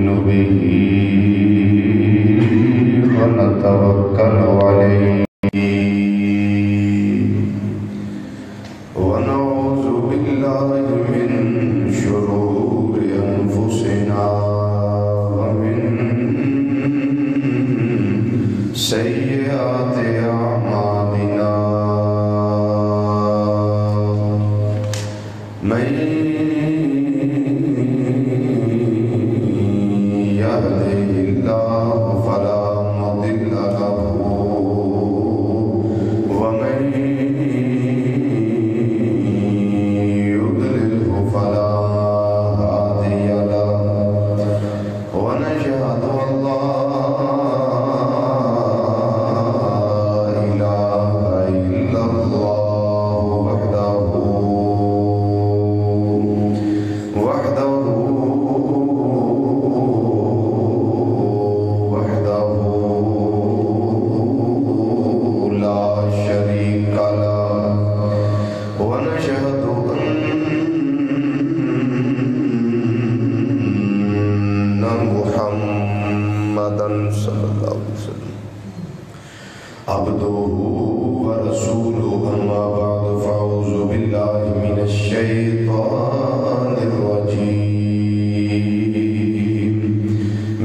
نؤمن به ونتوكل عليه ونعوذ بالله من شرور أنفسنا ومن سيئات أعمالنا من يهده الله فلا مضل له ومن يضلله فلا هادي له ونشهد أن لا إله إلا الله وحده لا شريك له ونشهد أن محمدا صلى الله عليه وسلم عبده ورسوله أما بعد فأعوذ بالله من الشيطان الرجيم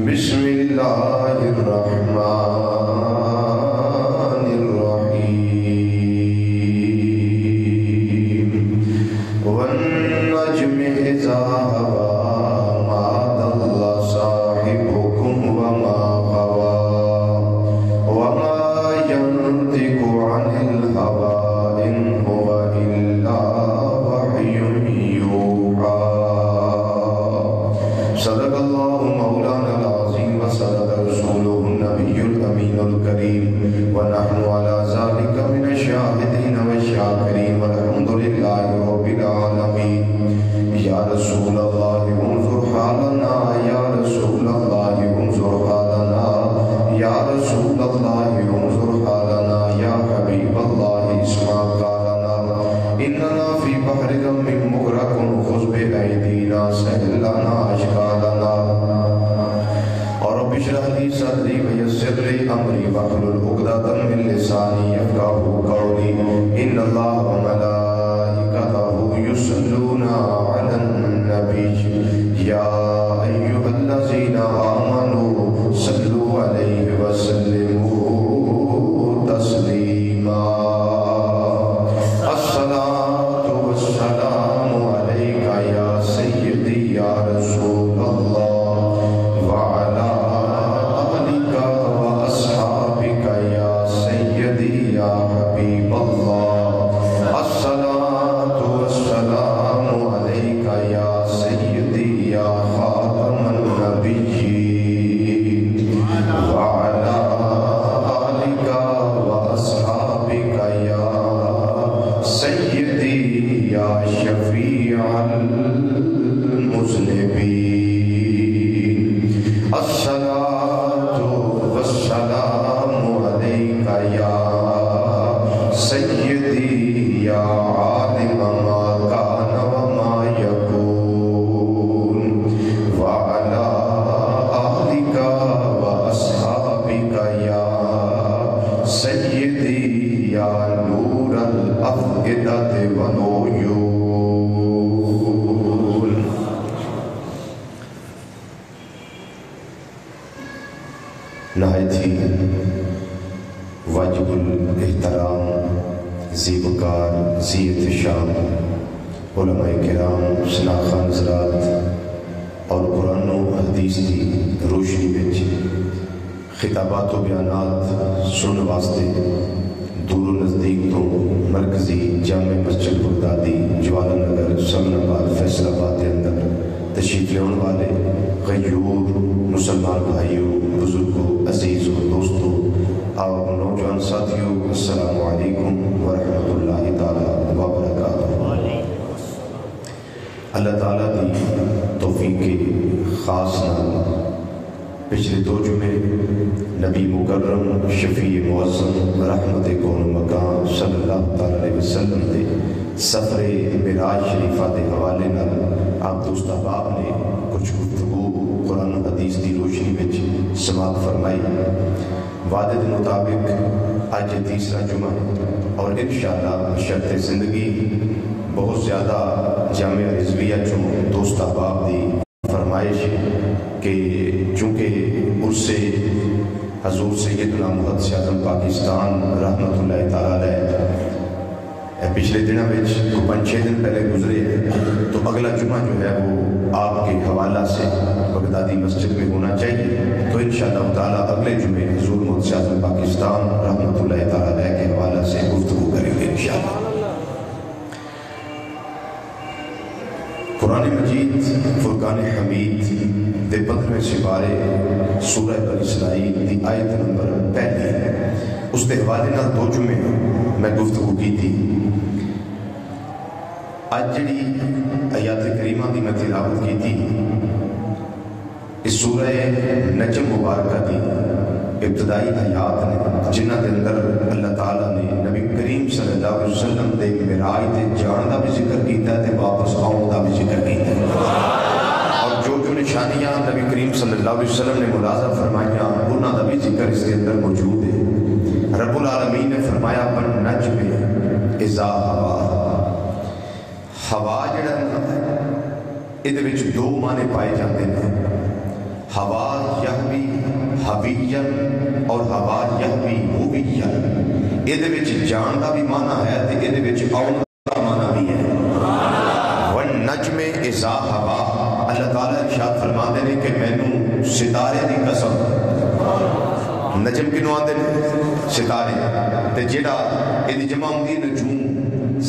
بسم الله الرحمن الرحيم والنجم إذا هوى ما ضل صاحبكم وما غوى وما ينطق عن الهوى إن هو إلا وحي يوحى صدق الله مولانا العظيم وصدق رسوله النبي الأمين الكريم ونحن على ذلك من الشاهدين والشاكرين والحمد لله رب العالمين يا رسول الله انظر حالنا يا رسول الله انظر حالنا يا رسول الله انظر حالنا يا حبيب الله اسمع قالنا إننا في بحر غم مغرق خذ بأيدينا سهل لنا أشكالنا رب اشرح لي صدري ويسر لي أمري واحلل عقدة من لساني يفقهوا قولي إن الله وملائكته يصلون على النبي يا أيها الذين آمنوا صلوا عليه وسلموا تسليما الصلاة والسلام عليك يا سيدي يا رسول الله وعلى آلك وأصحابك يا سيدي يا حبيب الله الصلاة والسلام عليك يا سيدي يا خاتم النبيين وعلى آلك وأصحابك يا سيدي يا شفيع المذنبين الصلاة والسلام عليك يا سيدي يا عالم ما كان وما يكون وعلى آلك وأصحابك يا سيدي يا نور الأفئدة والعيون نہایت ہی واجب الاحترام ذی وقار ذی احتشام علماء کرام شناخان حضرات اور قرآن و حدیث کی روشنی وچ خطابات و بیانات سننے واسطے دور و نزدیک تو مرکزی جامع مسجد بغدادی جوالا نگر سمن آباد فیصل آباد کے اندر تشریف لیون والے غیور مسلمان بھائیوں بزرگوں عزیزوں دوستوں اور نوجوان ساتھیوں السلام علیکم ورحمۃ اللہ تعالی وبرکاتہ۔ اللہ تعالیٰ دی توفیق کے خاص نال پچھلے 2 جمعے نبی مکرم شفیع معظم رحمت کون مکان صلی اللہ علیہ وسلم دے سفر معراج شریفہ دے حوالے نال آپ دوست احباب نے کچھ گفتگو قرآن حدیث کی روشنی میں سماعت فرمائی. وعدے کے مطابق اج تیسرا جمعہ اور انشاءاللہ شرط زندگی بہت زیادہ جامعہ رضویہ چوں دوست احباب دی فرمائش کہ چونکہ عرس حضور سیدنا محدث اعظم پاکستان رحمت اللہ تعالی علیہ پچھلے دنوں میں 5-6 دن پہلے گزرے تو اگلا جمعہ جو ہے وہ آپ کے حوالہ سے بغدادی مسجد میں ہونا چاہیے. تو انشاءاللہ تعالیٰ اگلے جمعے حضور محدث اعظم پاکستان رحمت اللہ تعالی علیہ کے حوالہ سے گفتگو کریں گے انشاءاللہ. قرآن مجید فرقان حمید دے 15ویں سپارے سورہ بنی اسرائیل دی آیت نمبر 1 اس دے حوالے نال 2 جمعے میں گفتگو کی تھی. آج جڑی آیات کریمہ دی میں تلاوت کی تھی اس سورہ نجم مبارکہ دی ابتدائی آیات نے جنہ کے اندر اللہ تعالیٰ نے نبی کریم صلی اللہ علیہ وسلم دے معراج تے جان دا بھی ذکر کیتا ہے تے واپس آؤں دا بھی ذکر کیتا ہے اور جو نشانیاں نبی کریم صلی اللہ علیہ وسلم نے ملاحظہ فرمائیاں انہاں دا بھی ذکر اس کے اندر موجود ہے. رب العالمین نے فرمایا والنجم اذا ہوا. ہوا جڑا ادھے وچ 2 معنی پائے جاتے ہیں. ہوا یہوی حویًا اور ہوا یہوی ہویًا. ادھے وچ جان دا بھی معنی ہے تے ادھے وچ آؤں دا معنی بھی ہے. والنجم اذا ہوا اللہ تعالیٰ ارشاد فرماتے ہیں کہ مینوں ستارے دی قسم. نجم کنوں آندے نے ستارے تے جڑا ادھی جمع ہوندی نجوم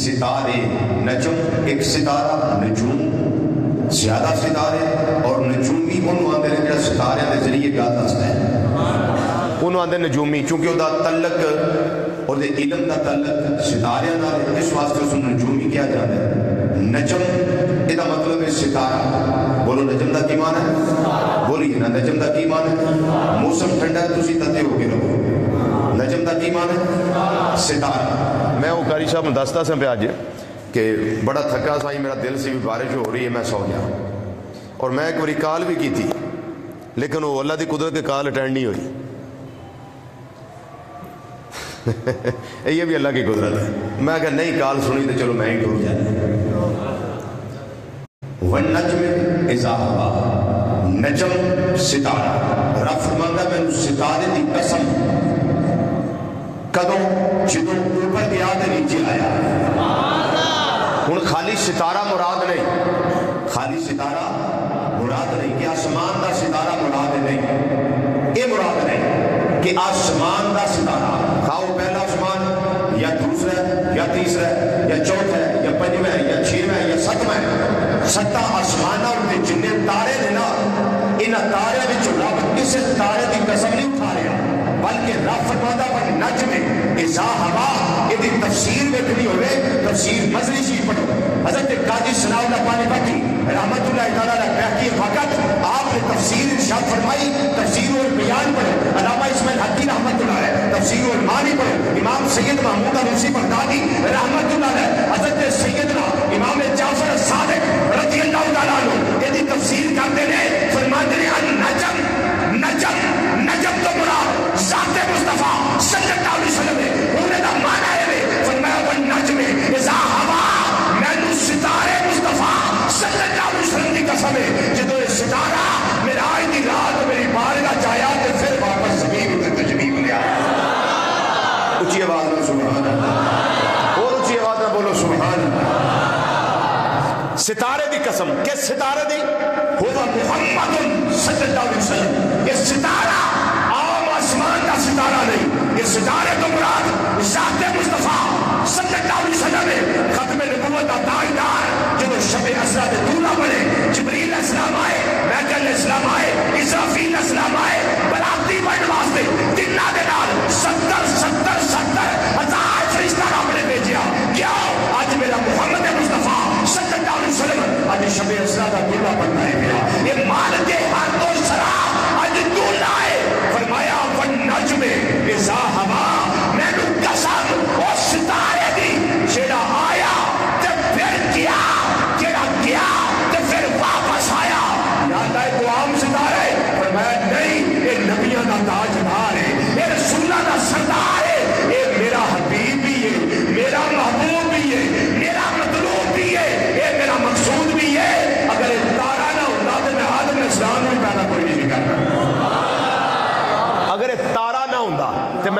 ستارے. نجم ایک ستارہ نجوم زیادہ ستارے اور نجومی انہوں آندے نے جڑا ستارے دے ذریعے گل دسدا ہے انہوں آندے نجومی چونکہ وہ دا تعلق اور دے علم دا تعلق ستارے نال اس واسطے اس نجومی کیا جاتا ہے. نجم ادا مطلب ہے ستارہ. بولو نجم دا کی معنی ہے؟ بولیے نا نجم دا کی معنی ہے؟ موسم ٹھنڈا ہے تسی تتے ہو کے رہو. نجم دا کی معنی ہے؟ ستارہ. میں وہ قاری صاحب دستا سا پہ آج کہ بڑا تھکا سا میرا دل سے بھی بارش ہو رہی ہے میں سو گیا اور میں ایک باری کال بھی کی تھی لیکن وہ اللہ دی قدرت کے کال اٹینڈ نہیں ہوئی. یہ بھی اللہ کی قدرت ہے. میں کہا نہیں کال سنی تو چلو میں ہی ٹور جاتا. والنجم اذا ہوا. نجم ستارہ. رب فرماتا میں ستارے دی قسم کدوں جدوں اوپر گیا تے نیچے آیا. ہن خالی ستارہ مراد نہیں. خالی ستارہ مراد نہیں کہ آسمان دا ستارہ مراد نہیں. یہ مراد نہیں کہ آسمان دا ستارہ کھاؤ پہلا آسمان یا دوسرا یا تیسرا یا چوتھا یا پنجواں یا چھواں یا ساتواں. 7 آسمان اور جن تارے نے نا انہاں تارے وچ رب کسی تارے دی قسم نہیں اٹھا رہا بلکہ رب فرماتا پر نجم اذا ہوا. یہ تفسیر دیکھنی ہوئے تفسیر مزری شریف پڑھو. حضرت قاضی ثناء اللہ پانی پاکی رحمت اللہ تعالیٰ علیہ بحقی وقت آپ نے تفسیر ارشاد فرمائی. تفسیر والبیان پڑھو. علامہ اسماعیل حقی رحمت اللہ علیہ تفسیر والمانی پڑھو. امام سید محمود علوسی بغدادی رحمت اللہ علیہ حضرت سیدنا امام جعفر الصادق رضی اللہ تعالیٰ عنہ یہ تفسیر کرتے ہیں فرماتے ہیں النجم نجم نجم تو مراد ذات مصطفیٰ صلی اللہ علیہ وسلم ہے. انہیں دا معنی ہے فرمایا والنجم اذا ہوا. میں نے ستارے مصطفیٰ صلی اللہ علیہ وسلم کی قسم ہے جدو یہ ستارہ میرا آج دی رات میری بارگاہ جایا تو پھر واپس زمین تے تجمیل لیا. اچھی آواز میں سبحان اللہ اور اچھی آواز میں بولو سبحان اللہ.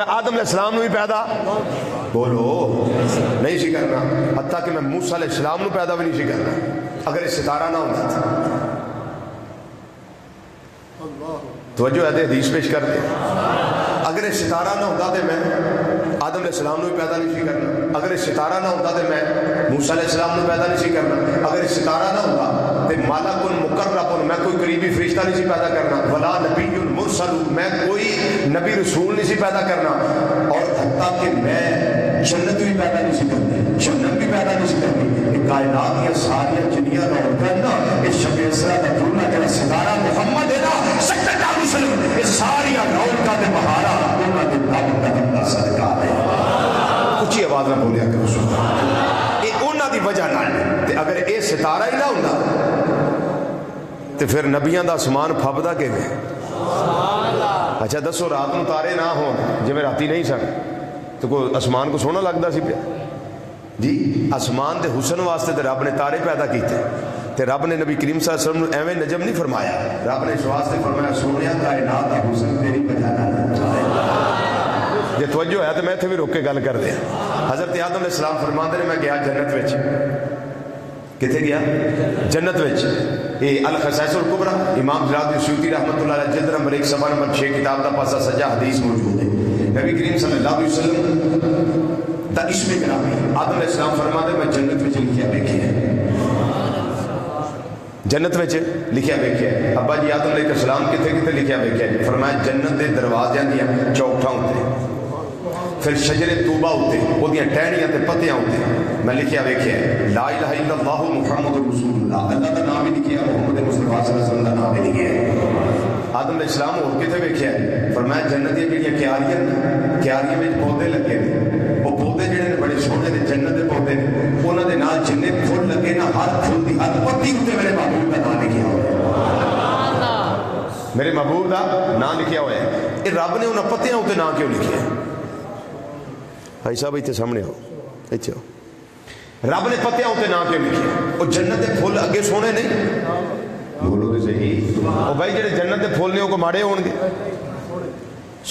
میں آدم علیہ السلام نو بھی پیدا بولو نہیں سی کرنا، حتیٰ کہ میں موسیٰ علیہ السلام نو پیدا بھی نہیں سی کرنا اگر یہ ستارہ نہ ہوتا تھا۔ توجہ ہے حدیث پیش کر دے، اگر یہ ستارہ نہ ہوتا تو میں آدم علیہ السلام نو بھی پیدا نہیں سی کرنا، اگر یہ ستارہ نہ ہوتا تو میں موسیٰ علیہ السلام نو پیدا نہیں سی کرنا، اگر یہ ستارہ نہ ہوتا تو مالک مقرب میں کوئی قریبی فرشتہ نہیں سی پیدا کرنا، ولا نبی مرسل میں کوئی نبی رسول نہیں سی پیدا کرنا، اور حتیٰ کہ میں جنت بھی پیدا نہیں سی کرنی، جنت بھی پیدا نہیں سی کرنی، کائنات یا ساری جنیاں رونقاں نا اس شب اسرا دا دنیا جڑا ستارہ محمد ہے نا صلی اللہ علیہ وسلم، یہ ساری رونقاں تے بہارا انہاں دے نام دا بندہ صدقہ ہے۔ اونچی آواز میں بولیا کرو سبحان اللہ، یہ انہاں دی وجہ نال تے اگر یہ ستارہ ہی نہ ہوندا تے پھر نبیاں دا اسمان پھبدا کیویں؟ اچھا دسو رات نو تارے نہ ہون جویں راتی نہیں سن تو کوئی اسمان کو سونا لگتا سی پیا جی؟ آسمان دے حسن واسطے تے رب نے تارے پیدا کیتے تے رب نے نبی کریم صلی اللہ علیہ وسلم ایویں نجم نہیں فرمایا، رب نے اس واسطے فرمایا سونیا کائنات دا حسن تیری وجہ نال جے توجہ ہے تو میں اتنے بھی روک کے گل کر دیا۔ حضرت آدم علیہ السلام فرماندے نے میں گیا جنت وچ، کتنے گیا؟ جنت وچ۔ یہ الخصائص الکبریٰ امام جلال السیوطی رحمۃ اللہ علیہ جلد نمبر 1 صفحہ نمبر 6 کتاب دا پاسا سجا حدیث موجود ہے۔ نبی کریم صلی اللہ علیہ وسلم دا اسم گرامی آدم علیہ السلام فرماتے میں جنت وچ لکھیا ویکھیا ہے، جنت وچ لکھیا ویکھیا ہے۔ ابا جی آدم علیہ السلام کتے کتے لکھیا ویکھیا ہے؟ فرمایا جنت دے دروازیاں دیاں چوکھٹاں تے، پھر شجر طوبہ ہوتے وہ دیاں ٹہنیاں تے پتیاں ہوتے میں لکھیا ویکھیا ہے لا الہ الا اللہ محمد رسول اللہ، اللہ کا نام بھی لکھیا، محمد مصطفیٰ صلی اللہ علیہ وسلم کا نام بھی لکھیا ہے۔ آدم علیہ السلام اور کتے ویکھیا ہے؟ فرمایا جنت دی جڑیاں کیاریاں وچ پودے لگے نے، وہ پودے جڑے نے بڑے سونے نے جنت دے پودے نے، انہاں دے نال جننے پھل لگے نا ہر پھل دی ہر پتی تے میرے محبوب کا نام لکھیا ہوا ہے، میرے محبوب کا نام لکھیا ہوا ہے۔ یہ رب نے انہاں پتیاں اوتے نام کیوں لکھیا ہے؟ بھائی صاحب اتنے سامنے ہو، اچھا رب نے پتیاں اوتے نام کیوں لکھیا؟ وہ جنت دے پھل اگے سونے نہیں؟ بولو تو صحیح، وہ بھائی جڑے جنت دے پھول نے وہ کو ماڑے ہون گے؟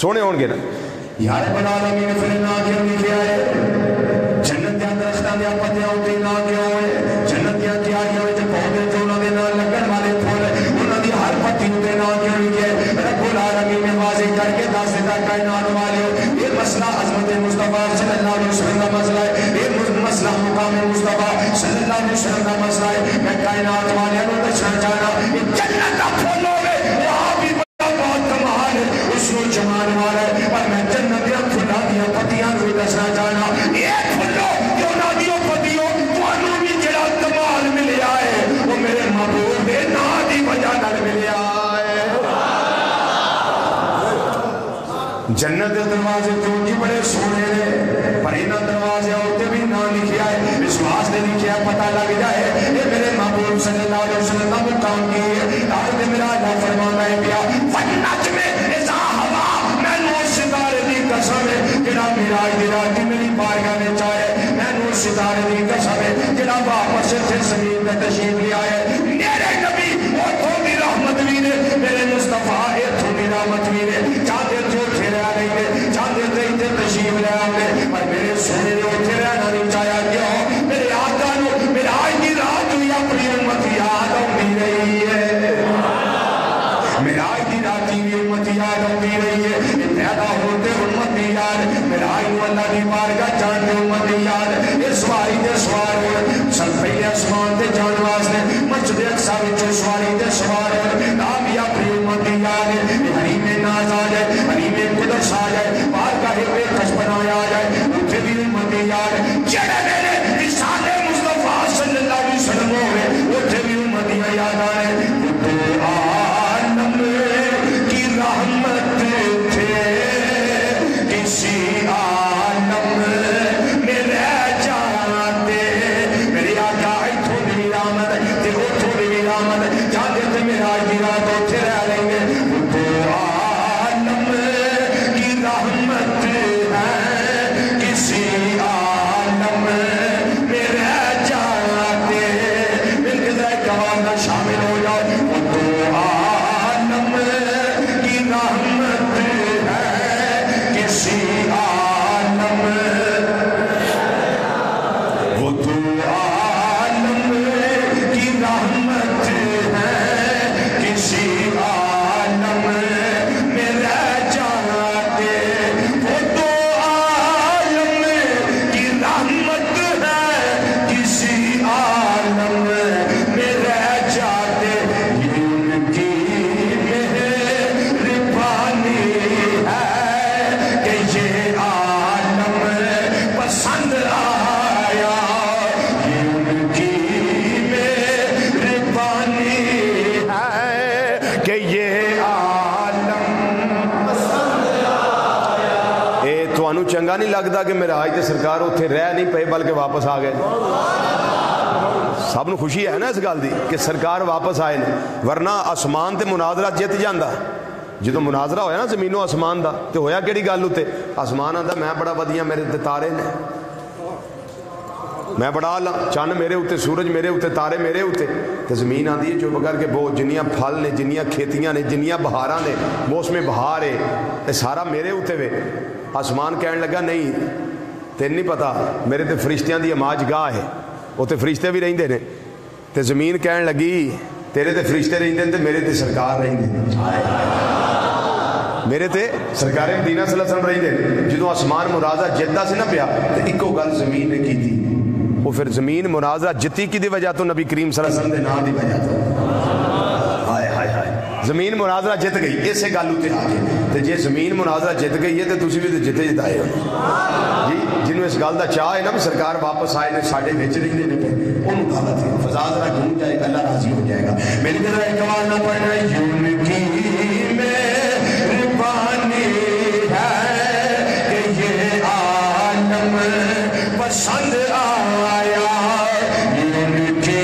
سونے ہون گے نا۔ یار بنا لگے نے پھر نام کیوں لکھیا ہے؟ جنت دے درختاں دے پتیاں اوتے نام کیوں ہے؟ جنت دے کیاریاں وچ پودے جو انہاں دے نال لگن والے پھول انہاں دی ہر پتی اوتے نام کیوں لکھیا ہے؟ رب العالمین نے واضح کر کے دس دیتا کائنات والے یہ مسئلہ عظمت مصطفیٰ صلی اللہ علیہ وسلم کا مسئلہ ہے، یہ مسئلہ مقام مصطفیٰ صلی اللہ علیہ وسلم کا مسئلہ ہے۔ میں کائنات والے کو دسنا چاہنا یہ جنت کا پھول ہوے وہاں بھی بہت کمال ہے، اس کو جمال والا ہے، اور میں جنت کے پھلاں دی پتیاں کو دسنا چاہنا یہ پھلو جو نہ دیو پتیوں تانوں بھی جڑا کمال ملیا ہے وہ میرے محبوب دے نام دی وجہ نال ملیا ہے۔ جنت کے دروازے تو جی بڑے سونے نے، پر انہاں دروازے ہوتے بھی نام لکھیا ہے، اس واسطے لکھیا پتہ لگ جائے یہ میرے محبوب صلی اللہ علیہ وسلم کا مقام کی ہے۔ آج میرا اللہ فرمانا ہے پیا فنجم اذا ہوا میں نو ستارے دی قسم ہے جڑا معراج دی رات میری بارگاہ وچ آئے، میں نو ستارے دی قسم ہے جڑا واپس تے زمین تے تشریف لے آئے، میرے نبی اوتھوں دی رحمت وی نے، میرے مصطفیٰ ایتھوں دی رحمت وی نے، چاہتے جو پھیرا نہیں دے چاہتے تے تے تشریف لے آئے، پر میرے سونے نے اوتھے رہنا نہیں چاہیا، کیوں؟ میرے آقا نو معراج دی رات ہوئی اپنی امت یاد آتی رہی ہے، معراج دی رات بھی امت یاد آتی رہی ہے، پیدا ہوتے امت یاد، معراج نو اللہ دی بارگاہ جانتے امت یاد، یہ سواری دے سوار ہو سب پہلے آسمان تے جان واسطے مسجد اقصی وچوں سواری تے سوار ہو نام بھی اپنی امت یاد ہے، حریم ناز آ جائے حریم قدس آ جائے بارگاہ بے کس بنایا آ جائے اتنے بھی امت یاد ہے، جڑے میرے رسال مصطفیٰ صلی اللہ علیہ وسلم ہوئے اتنے بھی امت یاد آئے، تو عالم کی رحمت تھے کسی عالم میں رہ جاتے، میری آقا اتھوں بھی رحمت تے اتھوں بھی رحمت جاتے تے میرا کی رات اتھے رہ لیں گے، تو چنگا نہیں لگتا کہ معراج تے سرکار اتنے رہ نہیں پے بلکہ واپس آ گئے؟ سب نو خوشی ہے نا اس گل دی کہ سرکار واپس آئے نے، ورنہ آسمان تے مناظرہ جت جاندہ۔ جدو مناظرہ ہویا نا زمین و آسمان دا تے ہویا کیڑی گل ہوتے؟ آسمان آندا میں بڑا ودیاں، میرے تے تارے نے، میں بڑا آلہ، چند میرے ہوتے، سورج میرے ہوتے، تارے میرے ہوتے۔ تو زمین آندی ہے چپ کر کے بہت جنیاں پھل نے، جنیاں کھیتیاں نے، جنیاں بہاراں نے، موسم بہار ہے، یہ سارا میرے ہوتے وے۔ آسمان کہنے لگا نہیں تین نہیں پتا، میرے تے فرشتیاں دی اماج گاہ ہے، وہ تے فرشتے بھی رہندے نے۔ تے زمین کہنے لگی تیرے تے فرشتے رہندے نے تے میرے تے سرکار رہندے نے، میرے تے سرکار مدینہ صلی اللہ علیہ وسلم رہندے۔ جدو آسمان مناظرہ جتدا سی نا پیا تے ایکو گل زمین نے کی تھی، وہ پھر زمین مناظرہ جتی کی دی وجہ تو نبی کریم صلی اللہ علیہ وسلم دے نام دی وجہ تو، ہائے ہائے ہائے، زمین مناظرہ جت گئی اسے گل تے آ کے۔ تے جے زمین مناظرہ جت گئی ہے تے تسی بھی تے جتے جتائے ہو جی، جنوں اس گل دا چاہ ہے نا بھی سرکار واپس آئے نے، ساڈے وچ رہندے نے، اونوں دعوت ہے، فضا ذرا گھوم جائے، اللہ راضی ہو جائے گا۔ میری طرح ایک آواز نہ پڑھنا، یوں کی مہربانی ہے کہ یہ عالم پسند آیا، ان کی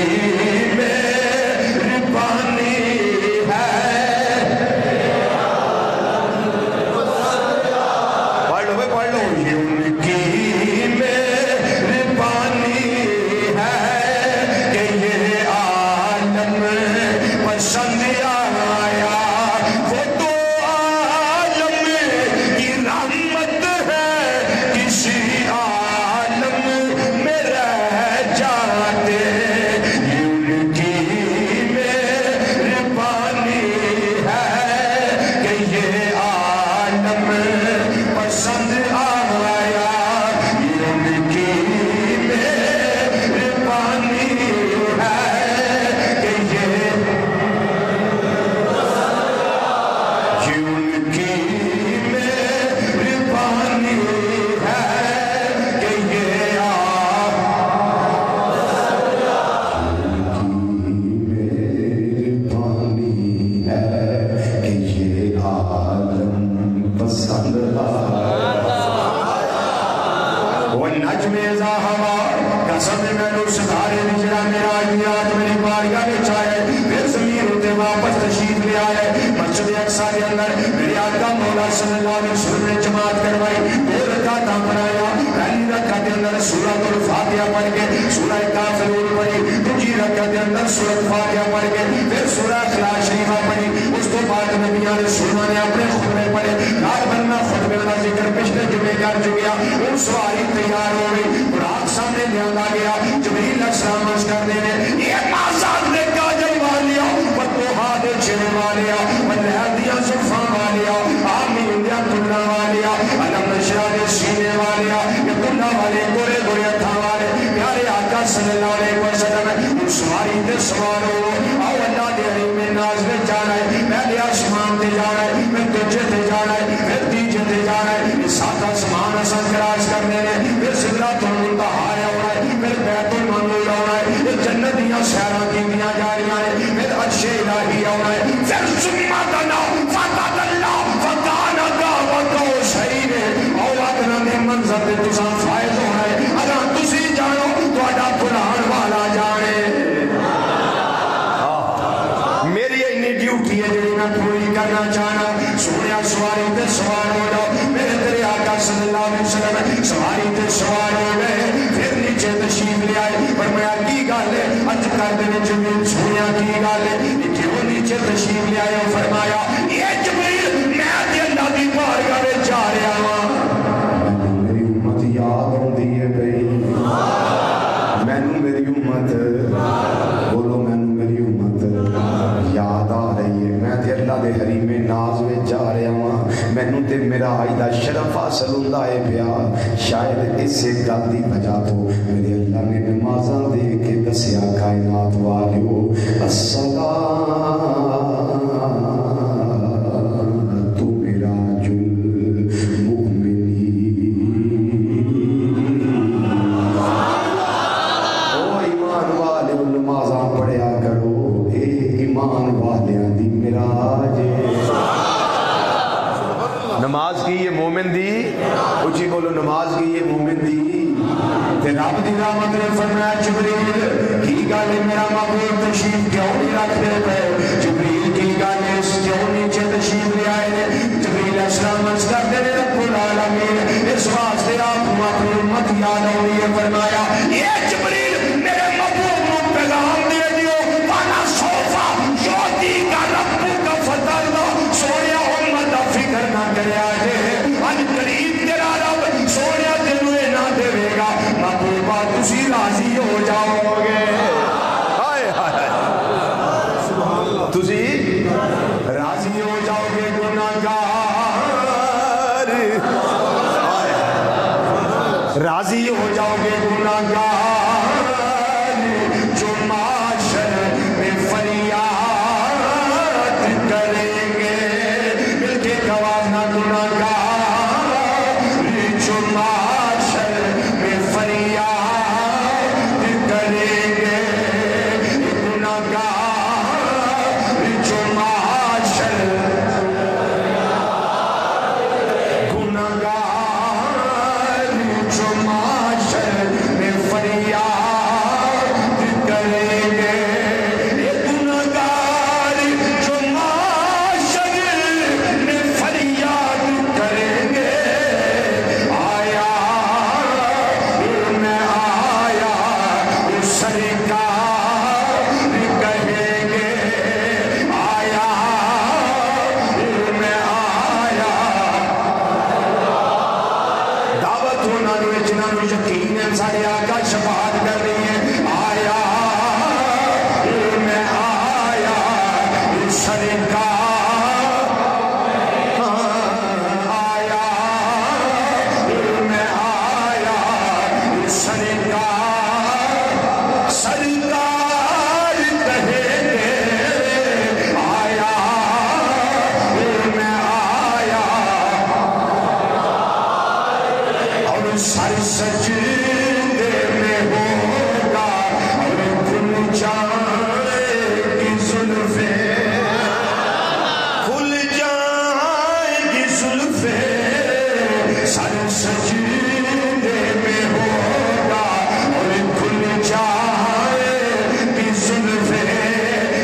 مہربانی ہے۔ پڑھ لو بھائی پڑھ لو، ان کی مہربانی ہے کہ یہ عالم پسند آیا، وہ تو عالم کی رحمت ہے، کسی عالم میں رہ جاتے، ان کی مہربانی ہے کہ یہ عالم پسند آیا، ان کی مہربانی ہے کہ یہ ان کی مہربانی ہے کہ یہ عالم پسند والنجم اذا ہوا، قسم میں نو ستارے نجرا میرا یاد میری بارگاہ میں چاہے، پھر زمین ہوتے واپس تشریف لے آئے۔ مسجد اقصی کے اندر میرے آقا مولا صلی اللہ علیہ وسلم نے جماعت کروائی، دو رکعتاں پڑھایا، پہلی رکعت کے اندر سورۃ الفاتحہ پڑھ کے سورہ کافرون پڑھی، دوسری رکعت کے اندر سورۃ فاتحہ پڑھ کے پھر سورہ اخلاص شریفہ پڑھی۔ اس کے بعد نبی علیہ السلام نے اپنے خطبے پڑھے، رات بھر میں خطبے کا ذکر پچھلے جمعے کر چکیا۔ ان سواری تیار ہو گئی، برات سامنے لیا گیا، جبریل علیہ السلام عرض کر دے یہ مازاد نے کاجل والیا، فتوحا دے چھڑے والیا، ملہدیاں زلفاں والیا، آمین دیا تلنا والیا، علم نشرہ دے سینے والیا، یہ تلنا والے گورے گورے اتھا والے، پیارے آقا صلی اللہ علیہ وسلم ان سواری دے سوار ہو، آو اللہ دے حریم ناز میں جانا ہے، پہلے آسمان دے جانا ہے، پھر دوجے دے جانا ہے، پھر تیجے دے جانا ہے، یہ ساتھ آسمان اصل کراج کرنے نے، پھر سدرۃ المنتہا ہونا ہے، پھر بیت المعمور ہونا ہے، یہ جنتیاں سیراں کیتیاں جا رہی ہیں، پھر عرش الہی ہونا ہے، پھر سمتنا فتح اللہ فتحنا دعوت و شہید اولادنا میں منظر دے تساں فائز ہونا ہے۔ اگر تسی جانو تہاڈا قرآن والا جانے، میری اینی ڈیوٹی ہے جڑی میں پوری کرنا چاہنا۔ سونیا سواری تے سوار ہو جاؤ، میرے تیرے آقا صلی اللہ علیہ وسلم سواری تے سوار ہو گئے، پھر نیچے تشریف لے آئے، فرمایا کی گل ہے اج کر دے جبریل سونیا کی گل ہے کیوں نیچے تشریف لے آئے؟ فرمایا یہ جبریل میں تے اللہ دی بارگاہ وچ جا رہا ہاں، میری امت یاد ہوندی ہے بھائی، مینوں میری امت بولو، مینوں میری امت یاد آ رہی ہے، میں تے اللہ دے حریم ناز میں جا رہا ہاں، مینوں تے میرا آئی دا شرف حاصل ہوندا ہے پیا، شاید اسے گل دی وجہ تو میرے اللہ نے نمازاں دے کے دسیا کائنات والیو الصلاۃ تو میرا جل مؤمنین، او ایمان والے نمازاں پڑھیا کرو، اے ایمان والیاں دی معراج، نماز نماز کی یہ مومن دی اچھی بولو نماز کی یہ مومن دی تے رب دی رحمت نے فرمایا جبریل کی گل میرا محبوب تشریف کیوں نہیں رکھتے پے جبریل کی گل اس کیوں نیچے تشریف لے آئے جبریل السلام عرض کرتے ہیں رب العالمین اس واسطے آپ اپنی امت یاد آئی ہے فرمایا یہ جبریل میرے محبوب کو پیغام دے دیو وانا صوفا یوتی کا رب کا فتر دو سویا امت فکر نہ کرے آجے ان قریب تیرا رب سویا دلوے نہ دے گا محبوبہ تسی راضی ہو جاؤ گے تسی راضی ہو جاؤ گے گناہگار راضی ہو جاؤ گے گناہگار جو معاشر میں فریاد کریں گے مل کے گواہ نہ گناہگار جو معاشر میں فریاد کریں گے گناہگار جو معاشر گناہگار جو معاشر میں فریاد کریں گے گناہگار جو معاشر میں فریاد کریں گے آیا میں آیا سرکار کہیں گے آیا میں آیا دعوت ہونا جنہوں نے یقین ہے سارے آقا شفاعت کر رہی ہے آیا میں آیا سرکار آیا میں آیا سرکار سرکار کہیں گے آیا میں آیا اور سر سجدے میں ہوگا اور کھل جائے گی زلفیں کھل جائے گی زلفیں سر سجدے میں ہوگا اور کھل جائے گی زلفیں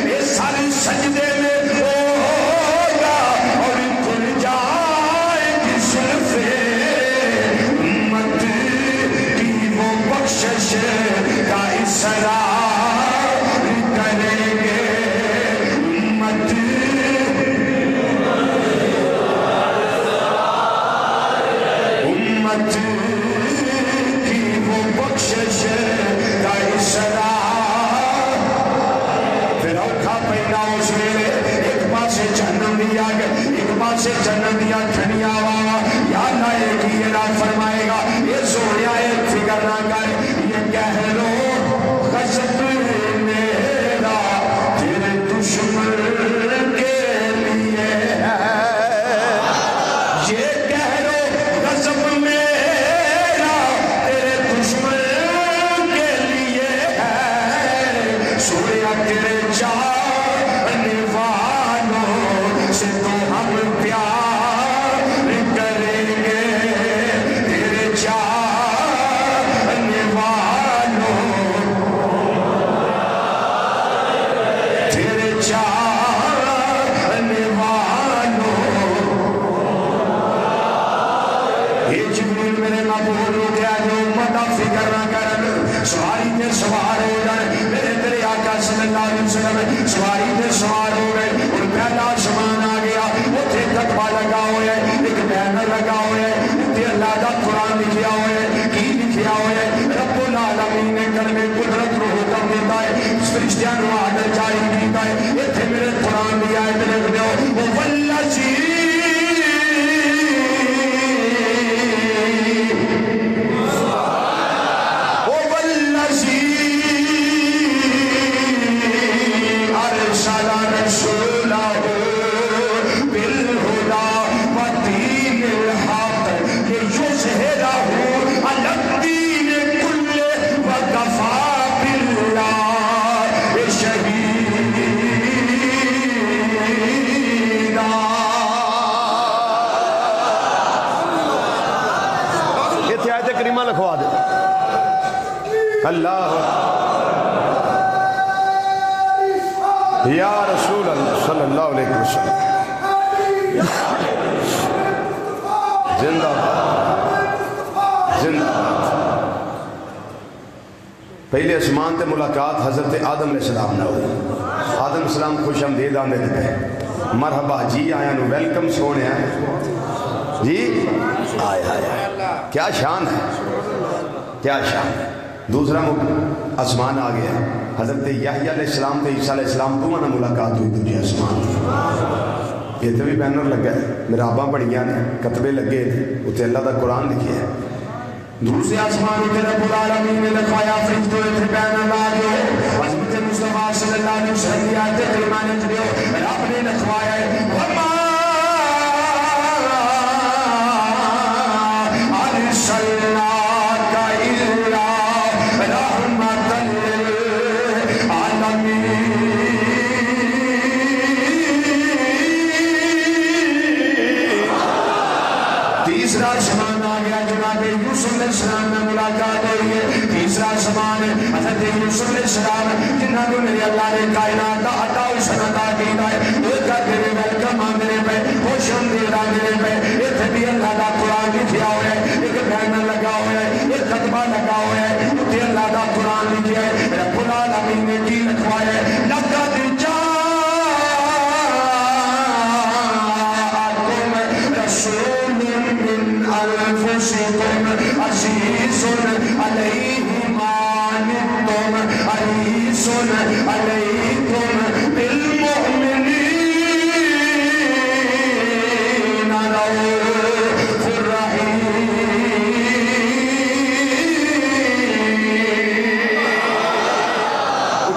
یہ سر سجدے میں ہوگا اور کھل جائے گی زلفیں امت کی وہ بخشش کا اصرار کریں گے امت امت کی وہ بخشش کا اصرار پھر اوکھا پہنا اس ویلے ایک پاسے جہنم دیا ایک پاسے جنت دیا کھنیا واوا یا لائے کی یہ نہ فرمائے گا یہ سوڑیا ایک فکر نہ کر یہ کہہ لو غضب میرا تیرے دشمن کے لیے ہے یہ کہہ لو غضب میرا تیرے دشمن کے لیے ہے سوڑیا تیرے چاہنے والوں سے تو ہم پیار کریں گے تیرے چاہنے والوں تیرے چاہنے والوں یہ جبریل میرے محبوب ہو گیا جو امت فکر نہ کرن سواری تے سوار ہو جائے میرے تیرے آقا صلی اللہ علیہ وسلم سواری تے سوار ہو گئے اور پہلا آسمان آ گیا اتنے تقوی لگا ہوا ہے ایک بینر لگا ہوا ہے اتنے اللہ کا قرآن لکھیا ہوا ہے کی لکھیا ہوا ہے رب العالمین نے کلمے قدرت کو حکم دیتا ہے فرشتیاں نو آڈر جاری کیتا ہے اتنے میرے قرآن دی آیت لکھ دو وہ والذی کلمہ لکھوا دے اللہ یا رسول اللہ صلی اللہ علیہ وسلم زندہ زندہ پہلے اسمان تے ملاقات حضرت آدم علیہ السلام نہ ہوئی آدم علیہ السلام خوش آمدید آندے تھے مرحبا جی آیا نو ویلکم سونے ہیں جی آیا آیا کیا شان ہے کیا شان ہے دوسرا اسمان آ گیا حضرت یحییٰ علیہ السلام تے عیسیٰ علیہ السلام دونوں نہ ملاقات ہوئی دوجے اسمان یہ تو بھی بینر لگا ہے مراباں بڑیاں نے کتبے لگے اتنے اللہ دا قرآن لکھے ہے دوسرے آسمان اتنے رب العالمین نے لکھوایا فرشتوں اتنے بینر لاگے حضرت مصطفیٰ صلی اللہ علیہ وسلم کی آیت کریمہ نے جڑے رب نے لکھوایا ہے وما ارسلناک الا رحمۃ تیسرا آسمان آ گیا جناب یوسف علیہ السلام میں ملاقات ہوئی ہے تیسرا آسمان حضرت یوسف علیہ السلام جنہاں کو میرے اللہ نے کائنات کا عطا و سند کیتا ہے ایک تیرے ویلکم آندے پہ خوش آمدید آندے پہ اتنے بھی اللہ کا قرآن لکھیا ہوا ہے ایک بینر لگا ہوا ہے ایک خطبہ لگا ہوا ہے اتنے اللہ کا قرآن لکھیا ہے رب العالمین نے کی لکھوایا ہے لقد جاءکم رسول من انفسکم عزیز علیہ ما عنتم حریص علیکم بالمؤمنین رؤوف رحیم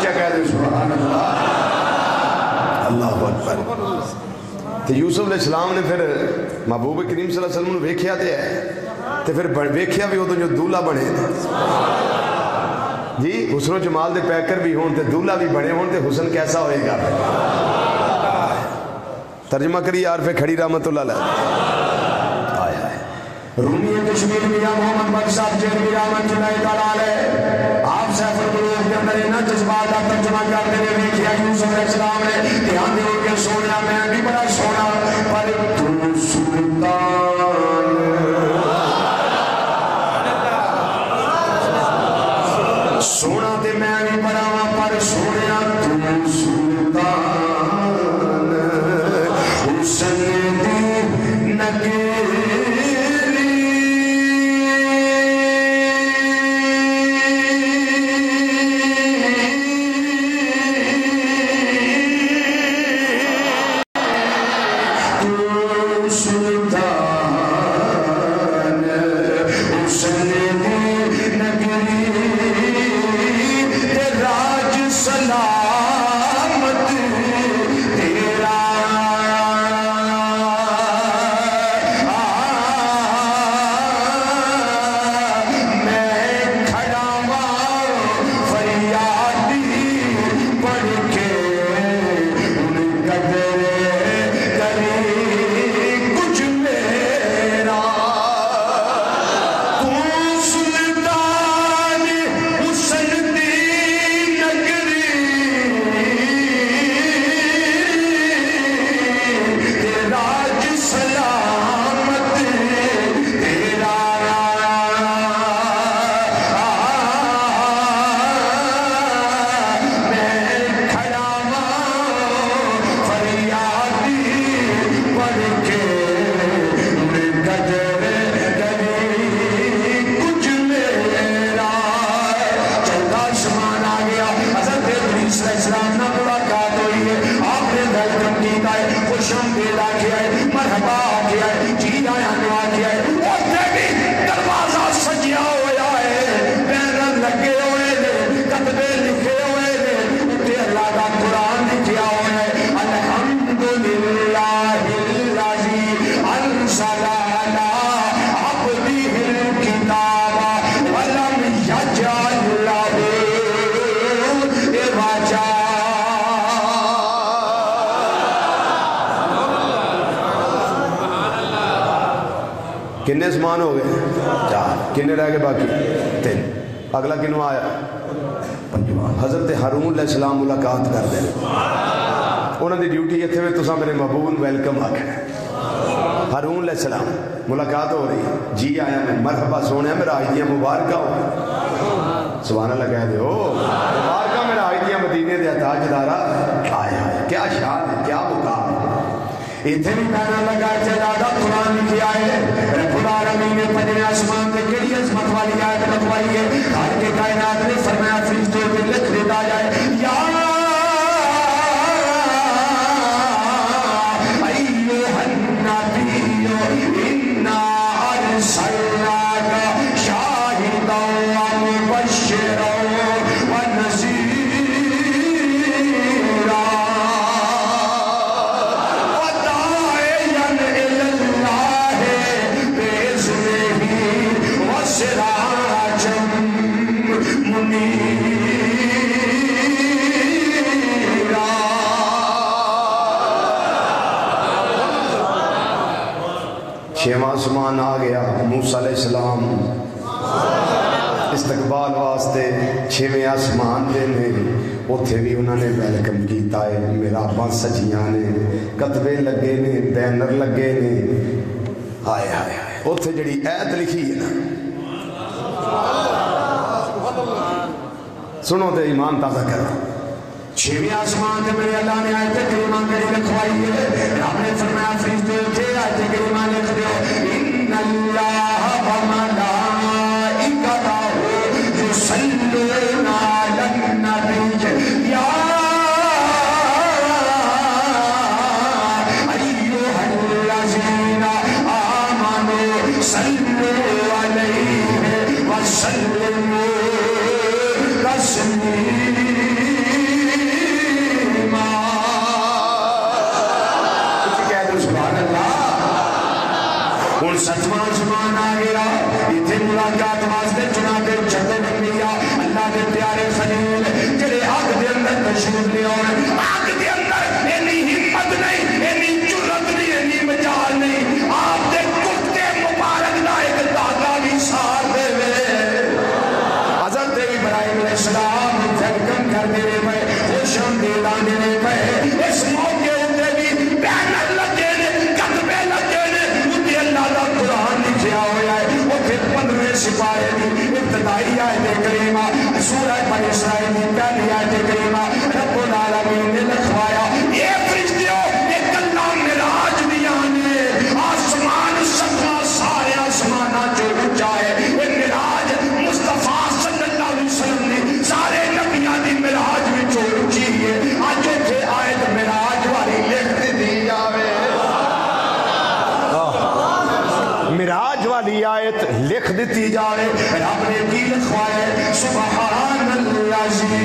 کیا کہہ دیں سبحان اللہ اللہ اکبر تو یوسف علیہ السلام نے پھر محبوب کریم صلی اللہ علیہ وسلم نے ویکھیا تے ہے تے پھر ویکھیا بھی وہ تو جو دولہ بنے جی حسن و جمال دے پیکر بھی ہون تے دولہ بھی بنے ہون تے حسن کیسا ہوئے گا ترجمہ کری یار پہ کھڑی رحمت اللہ علیہ رومی کشمیر میاں محمد بخش صاحب جیلوی رحمت اللہ علیہ آپ سیف القلوب کے اندر انہاں جذبات کا ترجمہ کرتے ہوئے دیکھیا یوسف علیہ السلام نے دھیان دے کے سونا میں بھی بڑا سونا پر تو سلطان سونا تے میں بھی بڑا پر سونا تو سلطان حسن دی نگے کنے آسمان ہو گئے 4 کنے رہ گئے باقی 3 اگلا کنوں آیا حضرت ہارون علیہ السلام ملاقات کر دیں انہوں نے ڈیوٹی اتنے میں تسا میرے محبوب ویلکم آخر ہارون علیہ السلام ملاقات ہو رہی جی آیا میں مرحبا سونے میرا آج دیا مبارکہ ہو سبحان اللہ کہہ دے مبارکہ میرا آج دیا مدینے دیا تاجدارہ آیا کیا شان ہے کیا مقام ہے اتنے بھی کہنا لگا جلادہ قرآن لکھی آئے رب العالمین نے پنجنے آسمان کے کڑی عظمت والی آیت لکھوائی ہے ہر کے کائنات نے فرمایا فرشتوں کے لکھ دیتا جائے یا ایوہ النبی انا ارسلناک شاہدا ومبشرا ونذیرا وداعیا الی اللہ باذنہ وسراجا منیرا. چھواں آسمان آ گیا موسیٰ علیہ السلام استقبال واسطے چھویں آسمان دے نے اتھے بھی انہوں نے ویلکم کیتا ہے محراباں سجیاں نے کتبے لگے نے بینر لگے نے ہائے ہائے ہائے اتھے جڑی ایت لکھی ہے نا سنو تے ایمان تازہ کرو چھویں آسمان تے میرے اللہ نے آیت کریمہ کری لکھوائی ہے رب نے فرمایا فرشتے تھے آیت کریمہ لکھ دیو ان اللہ وملائکتہ یصلون علی النبی یا ایھا الذین آمنوا صلوا علیہ وسلموا تسلیما. ہوں ستواں آسمان آ گیا اتنے ملاقات واسطے جناب چھتے بندیا اللہ کے پیارے خلیل جڑے آگ دے اندر تشریف لے آؤ آگ دے اندر اینی ہمت نہیں اینی جرت نہیں اینی مجال نہیں آپ دے کتے مبارک دا ایک دادا بھی سار دے حضرت ابراہیم علیہ السلام ویلکم کر دے پے خوش آمدید آندے پے اس موقع تے بھی بینر لگے نے کتبے لگے نے تے اللہ دا قرآن لکھیا ہوا ہے اوتھے 15 سپارے دی ابتدائی آیت کریمہ سورہ بنی اسرائیل دی پہلی آیت کریمہ رب العالمین نے لکھوایا یہ فرشتوں یہ گلاں معراج دیاں نے آسمان سبا سارے آسماناں جو اونچا ہے یہ معراج مصطفیٰ صلی اللہ علیہ وسلم نے سارے نبیاں دی معراج وچ اونچی ہے اج اوتھے آیت معراج والی لکھ دی جاوے معراج والی آیت لکھ دیتی جاوے رب نے کی لکھوایا سبحان الذی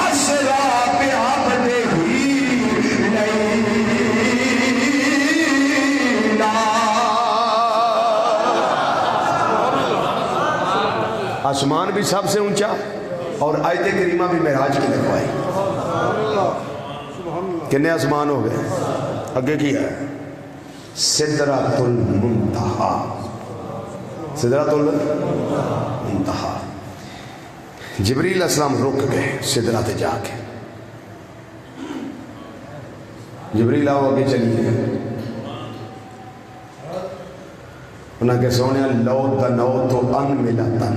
اسری بعبدہ لیلا. آسمان بھی سب سے اونچا اور آیت کریمہ بھی معراج کی لکھوائی کتنے آسمان ہو گئے اگے کیا ہے سدرۃ المنتہا سدرۃ المنتہا جبریل علیہ السلام رک گئے سدرہ تے جا کے جبریل آؤ آگے چلیے انہاں کے سونے لو تنوت ان ملتن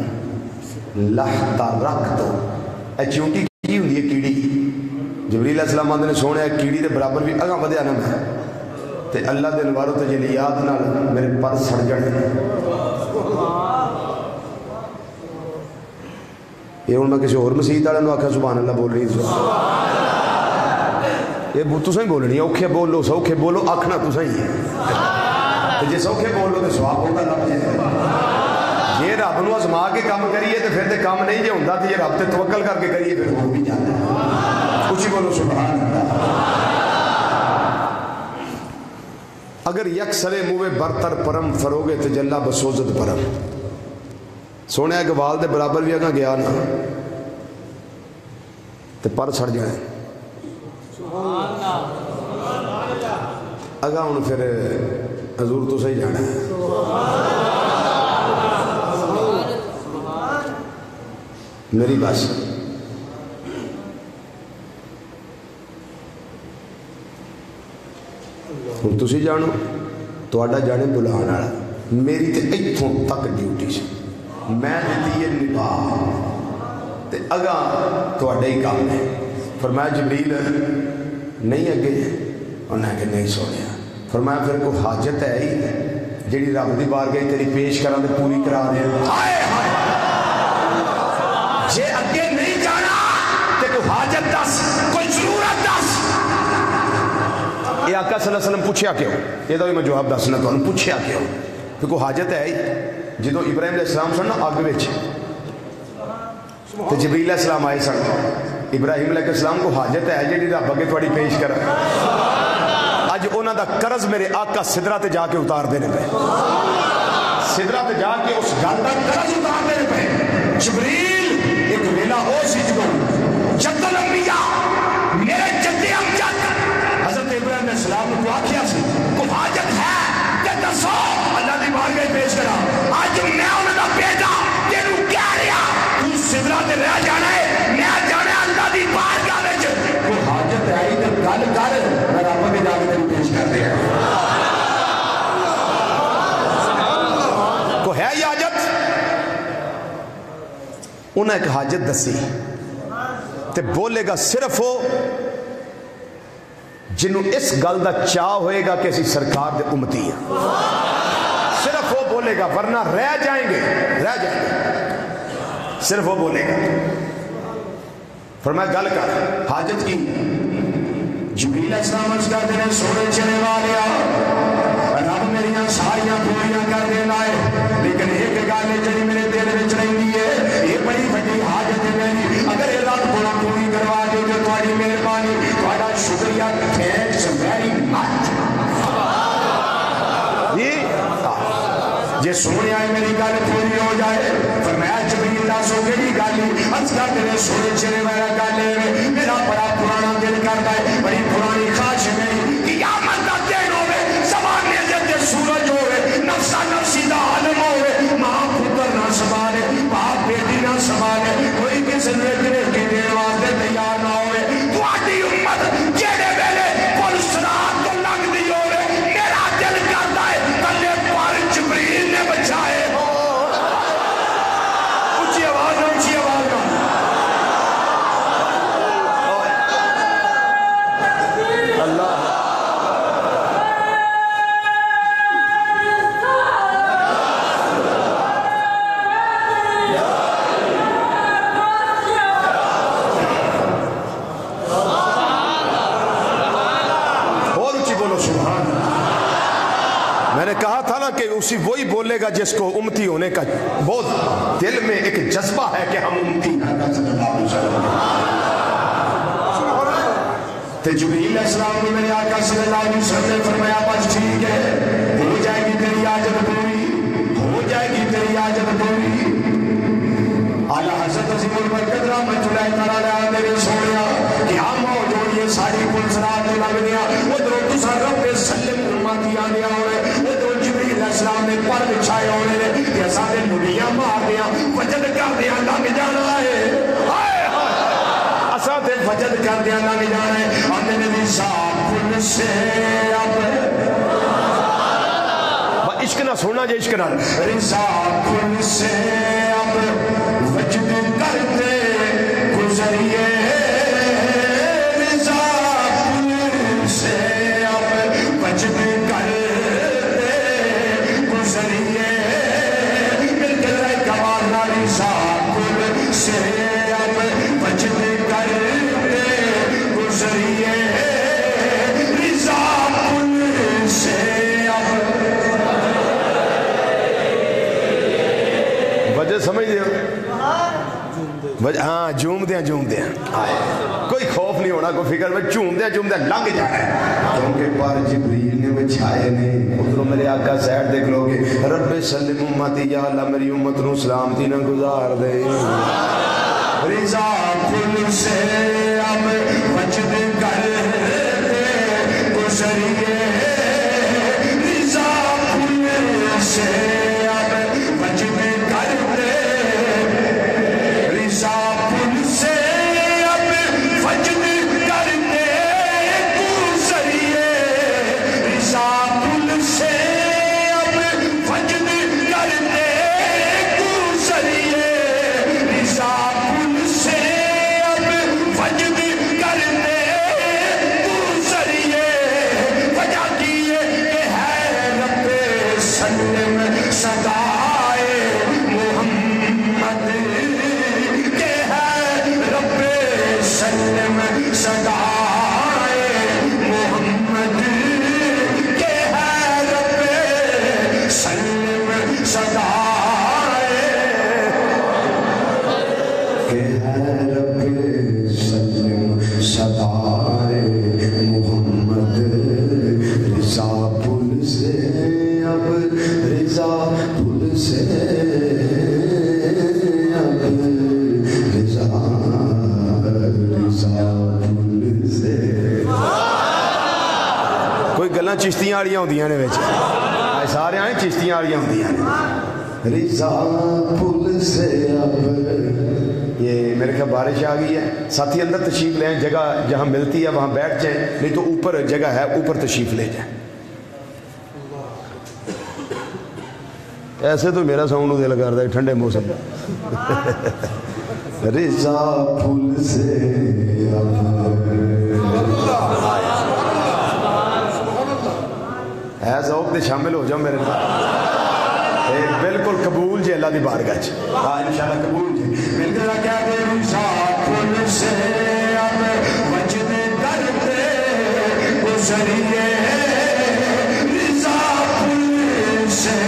لہتا رکھ دو اے چونٹی کی ہوندی ہے کیڑی جبریل علیہ السلام آندے نے سونے کیڑی دے برابر بھی اگاں ودیا نہ میں تے اللہ دے نوارو تے جلیات نال میرے پر سڑ جانے یہ ہوں میں کسی اور مسیحت والے آخیا سبحان اللہ بول رہی یہ تسا ہی بولنی اوکھے بولو سوکھے بولو آخنا تسا ہی ہے جی سوکھے بولو تو سواب ہوتا لگ جائے جی رب نو ازما کے کام کریے تو پھر تو کام نہیں جی ہوتا تو یہ رب تے توکل کر کے کریے پھر ہو بھی جاتا ہے کچھ ہی بولو سبحان اللہ. اگر یک سرے موے برتر پرم فروغے تجلہ بسوزت پرم سونے اقبال دے برابر بھی اگاں گیا نا تے پر سڑ جائے اگا ہوں پھر حضور تو صحیح جانا ہے. میری بس ہوں تسی جانو تہاڈا جانے بلانے والا. میری تے اتھوں تک ڈیوٹی سی میں دیتی ہے نبھا تے اگا تہاڈے ہی کام ہے. فرمایا جبریل نہیں اگے؟ انہیں کہ نہیں سونیا. فرمایا پھر کوئی حاجت ہے ہی جیڑی رب دی بارگاہ تیری پیش کراں تے پوری کرا دے. ہائے ہائے جے اگے نہیں جانا تے کوئی حاجت دس, کوئی ضرورت دس. یہ آقا صلی اللہ علیہ وسلم پوچھیا کیوں؟ یہ تو میں جواب دسنا تمہیں. پوچھیا کیوں؟ کہ کوئی حاجت ہے ہی. جدو ابراہیم علیہ السلام سن نا اگ وچ تے جبریل علیہ السلام آئے سن. ابراہیم علیہ السلام کو حاجت ہے جیڑی رب اگے تھوڑی پیش کر. اج انہاں دا قرض میرے آقا سدرا تے جا کے اتار دینے پہ. سدرا تے جا کے اس گل دا قرض اتار دینے پہ. جبریل ایک ویلا ہو سی جدو جد الانبیاء میرے جد امجد حضرت ابراہیم علیہ السلام کو آکھیا سی کوئی حاجت ہے تے دسو اللہ دی بارگاہ پیش کرا. اج میں انہاں دا بیٹا تینوں کہہ رہا تو سدرا تے رہ جانا ہے, میں جانا اللہ دی بارگاہ وچ. کوئی حاجت ہے تے گل کر, میں رب کے جا کے تینوں پیش کر دیا. کو ہے یہ حاجت؟ انہیں ایک حاجت دسی تے بولے گا صرف وہ جنہوں اس گل دا چاہ ہوئے گا کہ اسی سرکار دے امتی ہیں. صرف وہ بولے گا, ورنہ رہ جائیں گے, رہ جائیں گے. صرف وہ بولے گا. فرمایا گل کر حاجت کی. جبریل علیہ السلام عرض کر دینے سونے چلے والیا رب میریاں ساریاں پوریاں کر دینا ہے, لیکن ایک گل جڑی میرے دل وچ رہندی ہے یہ بڑی بڑی حاجت ہے میری. اگر یہ رب کو پوری کروا دے تو تہاڈی مہربانی, تہاڈا شکریہ. Thanks very much. جے سونے آئے میری گل پوری ہو جائے. فرمایا جبریل دسو کیڑی گل؟ عرض کر دینے سونے چلے والا گل ہے میرا بڑا پرانا دل کرتا ہے, بڑی پرانی خواہش ہے میری. قیامت دا دن ہوے, زمانے دے سورج ہوے, نفسا نفسی دا عالم ہوے, ماں پتر نہ سنبھالے, باپ بیٹی نہ سنبھالے, کوئی کسی نے کے دین واسطے تیار نہ ہوئے. تہاڈی امت جیڑے ویلے پل صراط تو لنگدی ہوے میرا دل کردا ہے کلے پر جبریل نے بچائے ہو. اونچی آواز, اونچی آواز. اللہ میں نے کہا تھا نا کہ اسی وہی بولے گا جس کو امتی ہونے کا بہت دل میں ایک جذبہ ہے کہ ہم امتی ہیں. تو جبریل علیہ السلام نے میرے آقا صلی اللہ علیہ وسلم نے فرمایا بس ٹھیک ہے, ہو جائے گی تیری حاجت پوری, ہو جائے گی تیری حاجت پوری. اعلیٰ حضرت عظیم البرکت رحمۃ اللہ تعالی علیہ نے سوڑیا کہ ہم ہو جو یہ ساری پل صراط لگ گیا ادھر دوسرا رب سلم امتی آنے ہوئے, ادھر جبریل علیہ السلام نے پر بچھائے ہوئے نے کہ سارے نبیاں مار دیا وجد کر دیا لگ جانا ہے. اساں تے وجد کر دیا لگ جانا ہے. آنے نبی صاحب پل سے اب عشق نہ سونا جے عشق نہ رضا پل سے اب وجد کرتے گزریے, رضا پل سے اب وجد کرتے گزریے. مل کے رہے کمانا رضا پل سے اب وجد کرتے گزریے, رضا پل سے اب. وجہ سمجھ دے ہو؟ ہاں جھوم دیا کوئی خوف نہیں ہونا, کوئی فکر میں جھوم دیا لنگ جانا ہے کیونکہ پر جبریل نے بچھائے نہیں. ادھر میرے آقا سیڈ دیکھ لو گے رب سلم امتی یا اللہ میری امت نو سلامتی نہ گزار دے. رضا پل سے اب وجد کرتے گزریے, والیاں ہوندیاں نے وچ سارے آئے چشتیاں والیاں ہوندیاں نے رضا پل سے اب یہ میرے خیال بارش آ گئی ہے ساتھی اندر تشریف لیں جگہ جہاں ملتی ہے وہاں بیٹھ جائیں نہیں تو اوپر جگہ ہے اوپر تشریف لے جائیں ایسے تو میرا ساؤنڈ دل کر رہا ہے ٹھنڈے موسم رضا پھول سے ہے ذوق دے شامل ہو جاؤ میرے ساتھ بالکل قبول جی اللہ دی بارگاہ انشاءاللہ قبول جی مل کے کیا دے رضا پھول سے اب وجد کرتے گزریے رضا پھول سے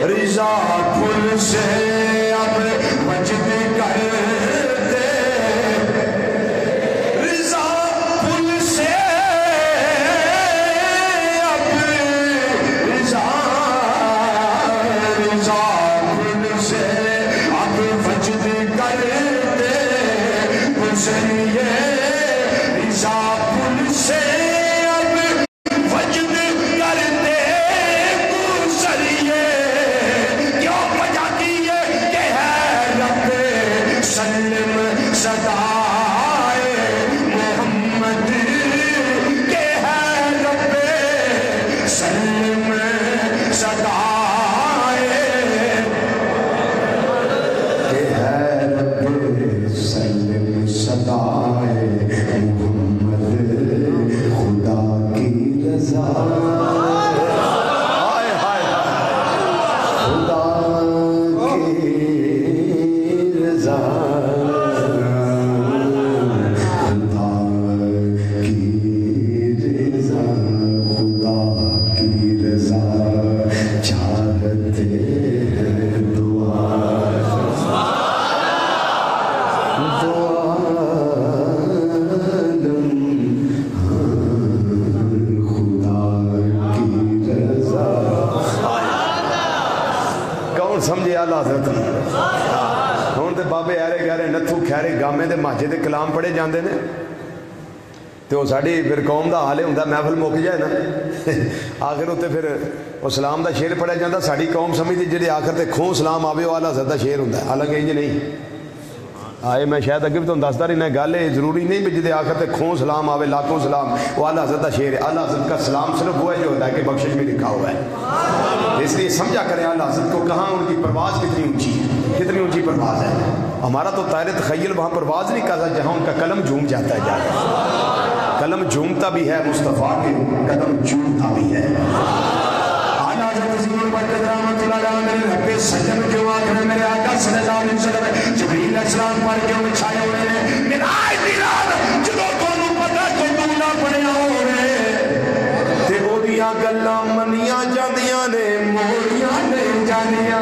رضا پھول سے اب وجد کرتے رضا پھول سے اب رضا پھول سے اب وجد کرتے گزریے رضا پھول سے دے کلام پڑھے جاندے نے تو ساری پھر قوم دا حال ہوندا محفل مک جائے نا آخر اتنے پھر وہ سلام دا شعر پڑھیا جاتا ساری قوم سمجھتی جی آخر تے کھوں سلام آوے وہ آلہ حضرت دا شعر ہوندا حالانکہ انج نہیں آئے میں شاید اگے بھی تم دستا رہی میں گل ہے ضروری نہیں بھی جی آخر تے کھوں سلام آوے لاکھوں سلام وہ آلہ حضرت دا شعر ہے آلہ حضرت کا سلام صرف وہ ہے جو ہوتا ہے کہ بخشش میں لکھا ہوا ہے اس لیے سمجھا کریں آلہ حضرت کو کہاں ان کی پرواز کتنی اونچی ہے کتنی اونچی پرواز ہے ہمارا تو طائر تخیل وہاں پرواز نہیں کرتا جہاں ان کا قلم جھوم جاتا ہے جاتا قلم جھومتا بھی ہے مصطفیٰ کے قدم جھومتا بھی ہے سجن جو آخر میرے آقا صلی اللہ علیہ وسلم جبریل السلام پر کیوں چھائے ہوئے ہیں میراج دی رات جدوں تانوں پتہ کہ تو نہ پڑھیا ہوے تے اودیاں گلاں منیاں جاندیاں نے موڑیاں نہیں جانیاں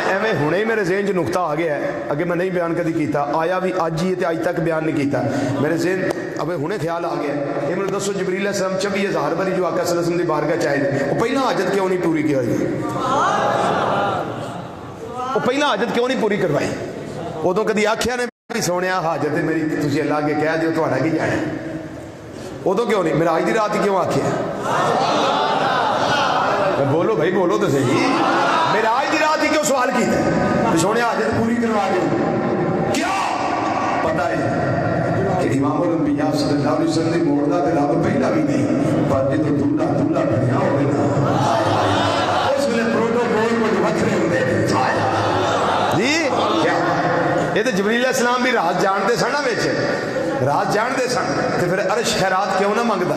ایویں ہنے میرے ذہن 'چ نقطہ آ گیا ہے اگے میں نہیں بیان کدی کیتا آیا بھی اج ہی تے اج تک بیان نہیں کیتا میرے ذہن اب ہنے خیال آ گیا یہ مجھے دسو جبریل علیہ السلام 24,000 باری جو آقا صلی اللہ علیہ وسلم دی بارگاہ چ آئے وہ پہلا حاجت کیوں نہیں پوری کی ہوئی وہ پہلا حاجت کیوں نہیں پوری کروائی ادو کدی آخیا نے بھی سونیا حاجت ہے میری تسی اللہ کے کہہ دیو تہاڈا کی جانا ادو کیوں نہیں میراج دی رات کیوں آخیا بولو بھائی بولو تو صحیح میراج دی رات ہی کیوں سوال کیتا سونے حاجت پوری کروا دے کیا پتہ ہے کہ امام الانبیاء صلی اللہ علیہ وسلم دی موڑدا تے رب پہلا بھی نہیں پر جے تو دولہ بنیا ہوے نا اس ویلے پروٹوکول کچھ وکھرے ہوندے جی کیا یہ تو جبریل علیہ السلام بھی راز جانتے سن نا وچ راز جانتے سن تے پھر عرش خیرات کیوں نہ منگدا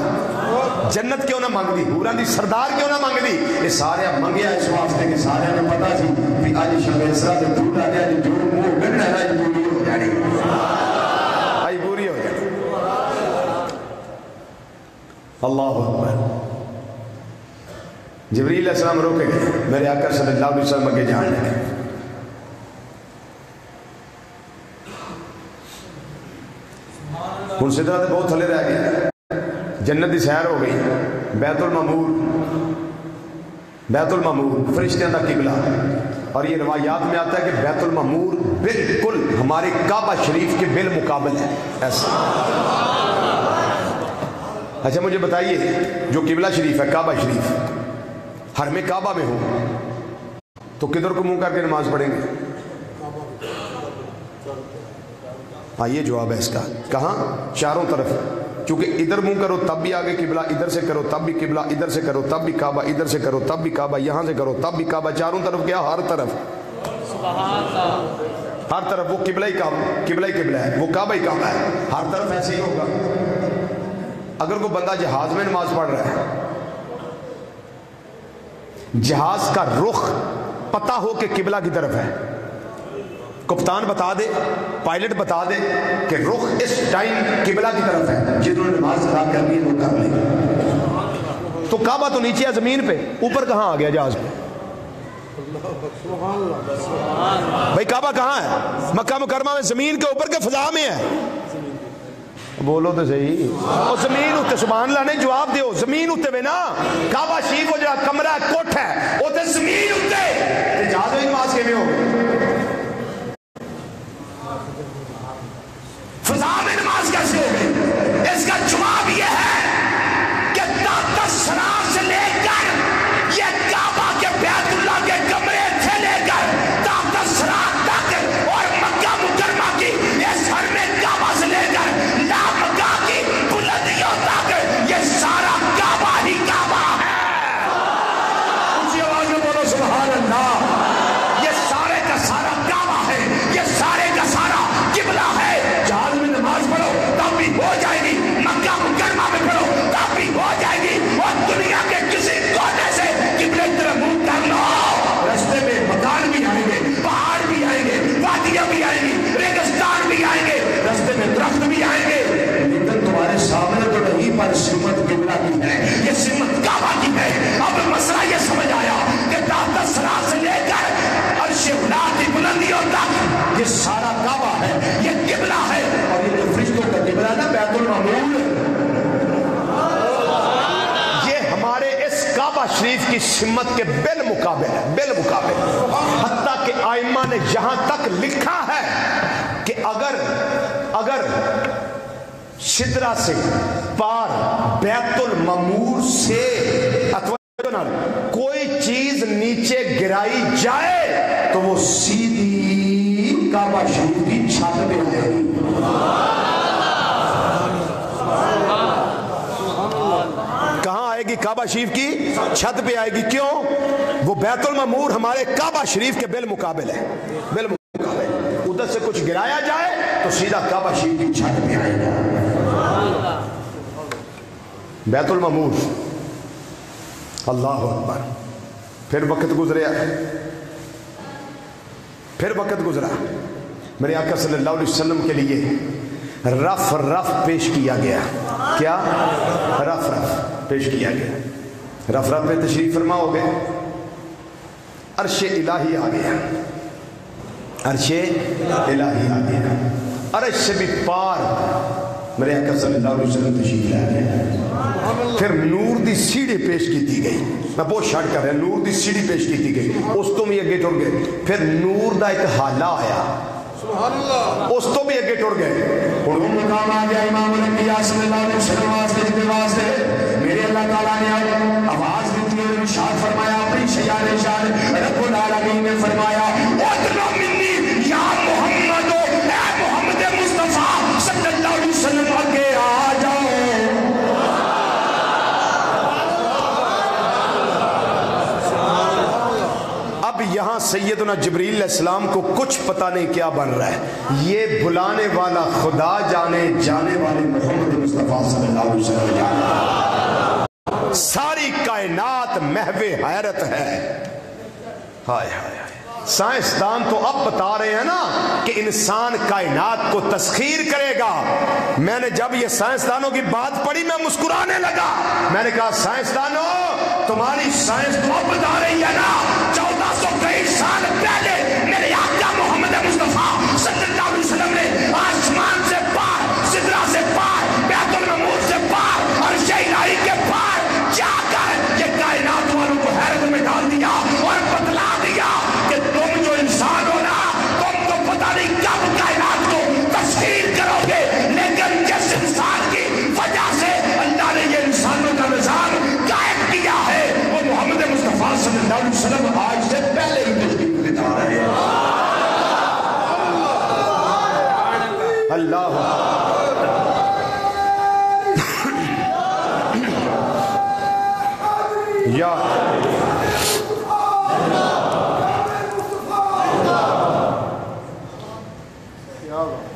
جنت کیوں نہ منگدی حوراں دی سردار کیوں نہ منگدی یہ سارے منگیا اس واسطے کہ سارے نوں پتہ سی کہ اج شب اسرا تے دولہ دے اج جو منہ گننا ہے اج پوری ہو جانی اج پوری ہو جانی اللہ اکبر جبریل علیہ السلام روکے گئے میرے آقا صلی اللہ علیہ وسلم اگے جان لگے ہن سدرہ تے بہت تھلے رہ گئے جنت دی سیر ہو گئی بیت المعمور فرشتیاں دا قبلہ اور یہ روایات میں آتا ہے کہ بیت المعمور بالکل ہمارے کعبہ شریف کے بالمقابل ہے ایسا۔ اچھا مجھے بتائیے جو قبلہ شریف ہے کعبہ شریف حرم کعبہ میں ہو تو کدھر کو منہ کر کے نماز پڑھیں گے؟ ہاں یہ جواب ہے اس کا، کہاں؟ چاروں طرف، کیونکہ ادھر منہ کرو تب بھی آگے قبلہ، ادھر سے کرو تب بھی قبلہ، ادھر سے کرو تب بھی کعبہ، ادھر سے کرو تب بھی کعبہ، یہاں سے کرو تب بھی کعبہ، چاروں طرف کیا؟ ہر طرف، ہر طرف وہ قبلہ ہی قبلہ ہے، وہ کعبہ ہی کعبہ ہے، ہر طرف ایسے ہی ہوگا۔ اگر کوئی بندہ جہاز میں نماز پڑھ رہا ہے، جہاز کا رخ پتہ ہو کہ قبلہ کی طرف ہے، کپتان بتا دے، پائلٹ بتا دے کہ رخ اس ٹائم قبلہ کی طرف ہے، جنہوں نے نماز ادا کرنی ہے وہ کر لیں۔ تو کعبہ تو نیچے ہے زمین پہ، اوپر کہاں آ گیا جہاز پہ؟ بھائی کعبہ کہاں ہے؟ مکہ مکرمہ میں زمین کے اوپر کے فضا میں ہے؟ بولو تو صحیح، اور زمین اتے سبحان اللہ نہیں جواب دیو، زمین اتے میں نا کعبہ شریف وہ جڑا کمرہ ہے کوٹھ ہے اتے زمین اتے جہاز میں نماز کے میں ہو فضا میں نماز کیسے ہو گئی؟ اس کا جواب یہ ہے کہ تاسرا سے لے کر یہ کعبہ کے بیت اللہ کے کمرے سے لے کر تاسرا تک اور مکہ مکرمہ کی اس حرم کعبہ سے لے کر لامکہ کی بلندیوں تک یہ سارا کعبہ ہی کعبہ ہے۔ اونچی آواز میں بولو سبحان اللہ۔ یہ سارے کا سارا کعبہ ہے، یہ سارے کا سارا قبلہ ہے۔ جہاز میں نماز پڑھو تب بھی ہو جائے گی، مکہ مکرمہ میں پڑھو تب بھی ہو جائے گی، اور دنیا کے کسی کونے سے قبلے کی طرف منہ کر لو، رستے میں مکان بھی آئیں گے، پہاڑ بھی آئیں گے، وادیاں بھی آئیں گی، ریگستان بھی آئیں گے، رستے میں درخت بھی آئیں گے، لیکن تمہارے سامنے تو نہیں، پر سمت قبلہ کی ہے، یہ سمت کعبہ کی ہے۔ اب مسئلہ یہ سمجھ آیا کہ تاسرا سے لے کر عرش خدا کی بلندیوں تک یہ سارا کعبہ ہے، یہ قبلہ ہے، اور یہ جو فرشتوں کا قبلہ نا بیت المعمور، یہ ہمارے اس کعبہ شریف کی سمت کے بالمقابل ہے، بالمقابل۔ حتیٰ کہ ائمہ نے یہاں تک لکھا ہے کہ اگر سدرہ سے پار بیت المعمور سے کوئی چیز نیچے گرائی جائے تو وہ سیدھی کعبہ شریف کی چھت پہ آئے گی۔ کہاں آئے گی؟ کعبہ شریف کی چھت پہ آئے گی۔ کیوں؟ وہ بیت المعمور ہمارے کعبہ شریف کے بالمقابل ہے، بالمقابل۔ ادھر سے کچھ گرایا جائے تو سیدھا کعبہ شریف کی چھت پہ آئے گا۔ بیت المعمور، اللہ اکبر۔ پھر وقت گزرا، میرے آقا صلی اللہ علیہ وسلم کے لیے رف پیش کیا گیا۔ کیا؟ رف پیش کیا گیا۔ رف پہ تشریف فرما ہو گئے، عرش الہی آ گیا، عرش الہی آ گیا، عرش سے بھی پار میرے آقا صلی اللہ علیہ وسلم تشریف لے گئے۔ پھر نور دی سیڑھی پیش کی گئی، میں بہت شارٹ کر رہا، نور دی سیڑھی پیش کی گئی، اس تو بھی اگے ٹر گئے۔ پھر نور دا ایک حالہ آیا، اس تو بھی اگے ٹر گئے۔ ہوں مقام آ گیا امام الانبیاء صلی اللہ علیہ وسلم واسطے میرے اللہ تعالیٰ نے آواز دی تھی اور ارشاد فرمایا، اپنی شیان شان رب العالمین نے فرمایا اطلب منی یا محمد، اے محمد مصطفیٰ صلی اللہ علیہ وسلم آگے آ جاؤ۔ اب یہاں سیدنا جبریل علیہ السلام کو کچھ پتہ نہیں کیا بن رہا ہے، یہ بلانے والا خدا جانے، جانے والے محمد مصطفیٰ صلی اللہ علیہ وسلم جانے۔ ساری کائنات محو حیرت ہے۔ ہائے ہائے ہائے، سائنسدان تو اب بتا رہے ہیں نا کہ انسان کائنات کو تسخیر کرے گا۔ میں نے جب یہ سائنسدانوں کی بات پڑھی میں مسکرانے لگا، میں نے کہا سائنسدانوں تمہاری سائنس تو اب بتا رہی ہے نا 1400 سال پہلے میرے آقا محمد مصطفیٰ صلی اللہ علیہ وسلم نے آسمان سے پار، سدرہ سے پار، بیت المعمور سے پار، عرش الہی کے پار جا کر یہ کائنات والوں کو حیرت میں ڈال دیا اور بتلا دیا کہ تم یا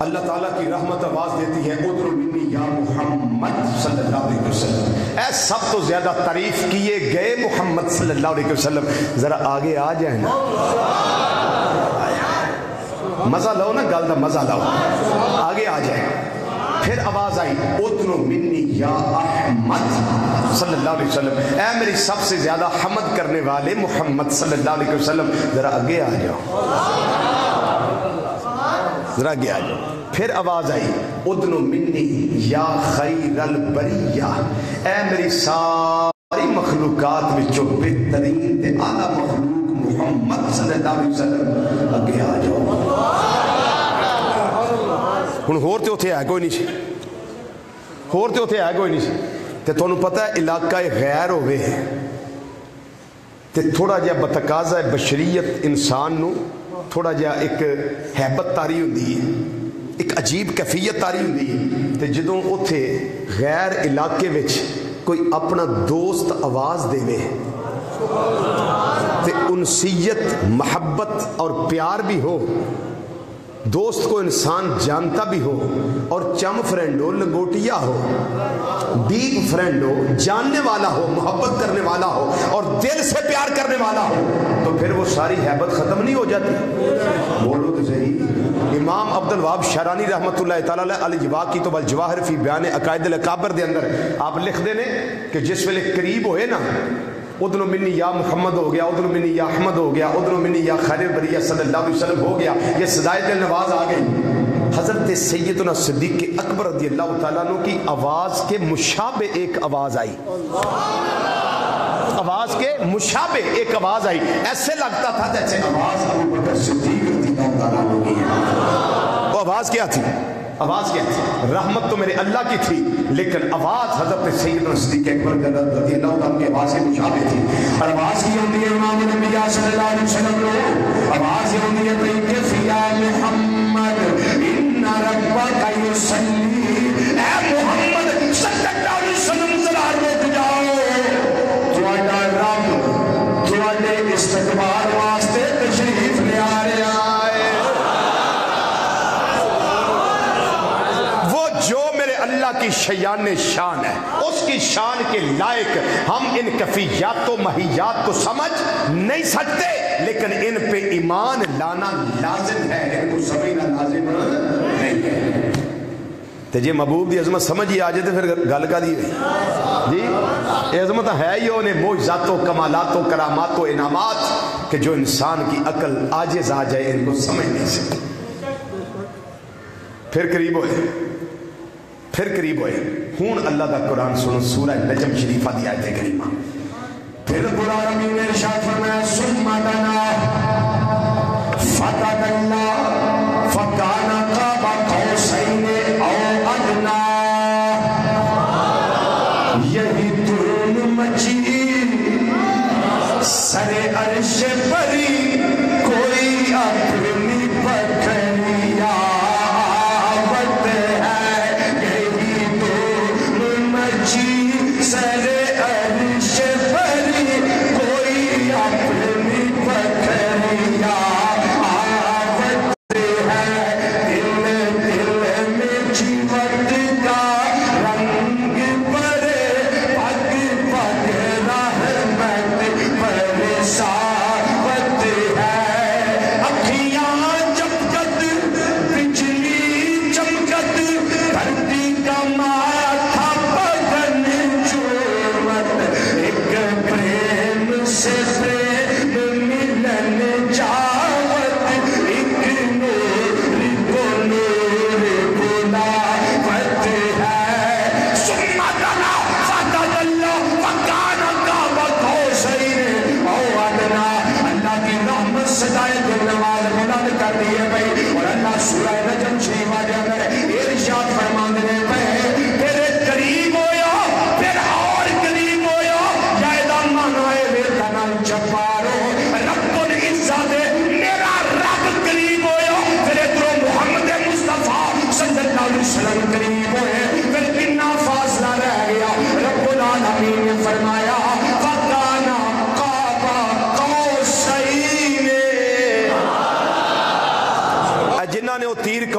اللہ تعالیٰ کی رحمت آواز دیتی ہے ادعو منی یا محمد صلی اللہ علیہ وسلم، اے سب تو زیادہ تعریف کیے گئے محمد صلی اللہ علیہ وسلم، ذرا آگے آ جائیں نا، مزہ لو نا، گل دا مزہ لو، آگے آ جائیں۔ پھر آواز آئی ادعو منی یا احمد صلی اللہ علیہ وسلم، اے میری سب سے زیادہ حمد کرنے والے محمد صلی اللہ علیہ وسلم، ذرا آگے آ جاؤ، ذرا آگے آ جاؤ۔ پھر آواز آئی ادنو منی یا خیر البریہ، اے میری ساری مخلوقات وچوں بہترین تے اعلیٰ مخلوق محمد صلی اللہ علیہ وسلم، آگے آ جاؤ۔ ہن ہور تے اوتھے ہے کوئی نہیں سی، ہور تے اوتھے ہے کوئی نہیں سی، تے تانوں پتہ ہے علاقہ غیر ہوئے تے تھوڑا جہا بتقاضا بشریت انسان نو تھوڑا جہا ایک ہیبت تاری ہوندی ہے، ایک عجیب کیفیت تاری ہوندی ہے، تے جدوں اوتھے غیر علاقے وچ کوئی اپنا دوست آواز دے تے انسیت محبت اور پیار بھی ہو، دوست کو انسان جانتا بھی ہو، اور چم فرینڈ ہو، لنگوٹیا ہو، ڈیپ فرینڈ ہو، جاننے والا ہو، محبت کرنے والا ہو، اور دل سے پیار کرنے والا ہو، تو پھر وہ ساری ہیبت ختم نہیں ہو جاتی؟ بولو تو صحیح۔ امام عبد الوہاب شعرانی رحمۃ اللہ تعالی علیہ الجواقی تو والجواہر فی بیان عقائد الاکابر دے اندر آپ لکھ دے نے کہ جس ویلے قریب ہوئے نا، ادنو منی یا محمد ہو گیا، ادنو منی یا احمد ہو گیا، ادنو منی یا خیر البریہ صلی اللہ علیہ وسلم ہو گیا، یہ صدائے دل نواز آ گئی، حضرت سیدنا صدیق اکبر رضی اللہ تعالیٰ عنہ کی آواز کے مشابہ ایک آواز آئی، آواز کے مشابہ ایک آواز آئی، ایسے لگتا تھا جیسے آواز ابو بکر صدیق رضی اللہ تعالیٰ عنہ کی ہے۔ وہ آواز کیا تھی؟ آواز کیا تھی؟ رحمت تو میرے اللہ کی تھی، لیکن آواز حضرت سیدنا صدیق اکبر رضی اللہ تعالیٰ کی آواز سے مشابہ تھی۔ اور آواز کی ہوتی ہے امام نبی صلی اللہ علیہ وسلم لوگ، آواز یہ ہوتی ہے کہ یا محمد ان ربک یصلی، اے محمد صلی اللہ علیہ وسلم ذرا رک جاؤ، تھوڑا رب تھوڑے استقبال واسطے تشریف لے آ رہا ہے۔ اللہ کی شیان شان ہے، اس کی شان کے لائق ہم ان کفیات و مہیات کو سمجھ نہیں سکتے، لیکن ان پہ ایمان لانا لازم ہے، لیکن کو سمجھنا لازم نہیں ہے۔ تو جی محبوب دی عظمت سمجھ ہی آ جائے تو پھر گل کا دی ہوئی جی، یہ عظمت ہے ہی انہیں معجزات و کمالات و کرامات و انعامات کہ جو انسان کی عقل عاجز آ جائے ان کو سمجھ نہیں سکتے۔ پھر قریب ہوئے، پھر قریب ہوئے، ہون اللہ کا قرآن سنو، سورہ نجم شریفہ دی آیت کریمہ۔ پھر قرآن امین نے ارشاد فرمایا ثم دنا فتدلا فکان قاب قوسین او ادنا، یہی درون مچی سر عرش پری کوئی اپنی پکڑیا سر عرش پری کوئی اپنی پکڑیا آوت ہے،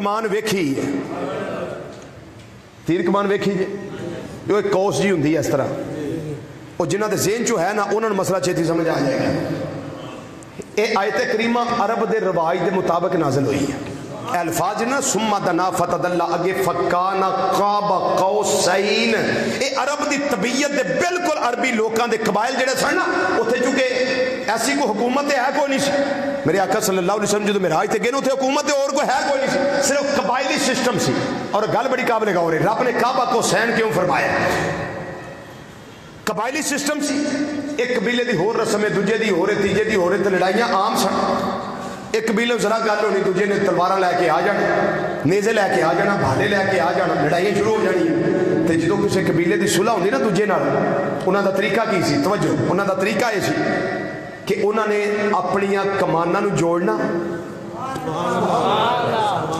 کمان ویکھی ہے, تیر کمان ویکھی جی, جو ایک کوس جی ہوندی ہے اس طرح, اور جنہ دے ذہن چو ہے نا انہوں نے مسئلہ چھتی سمجھ آ جائے گا. یہ آیت کریمہ عرب دے رواج دے مطابق نازل ہوئی ہے. الفاظ نا ثم دنا فتدلى اگے فکانا قاب قوسین, اے عرب دی طبیعت دے بالکل عربی لوکاں دے قبائل جڑے سن نا اوتھے چونکہ ایسی کوئی حکومت ہے کوئی نہیں سی. میرے آقا صلی اللہ علیہ وسلم جو معراج تے گئے نا اوتھے حکومت اور کوئی ہے کوئی نہیں سی, صرف قبائلی سسٹم سی. اور گل بڑی قابل غور ہے, رب نے کعبہ کو حسین کیوں فرمایا؟ قبائلی سسٹم سی, ایک قبیلے دی ہور رسم ہے, دوجے دی ہور ہے, تیجے دی ہور ہے, تے لڑائیاں عام سن. ایک قبیلے ذرا گل ہونی, دوجے نے تلوار لے کے آ جانا, نیزے لے کے آ جانا, بھالے لے کے آ جانا, لڑائیاں شروع ہو جانی. تے جدوں کسی قبیلے دی صلح ہوندی نا دوجے نال, انہاں دا طریقہ کی سی؟ توجہ, انہاں دا طریقہ یہ سی کہ انہاں نے اپنیاں کماناں نو جوڑنا.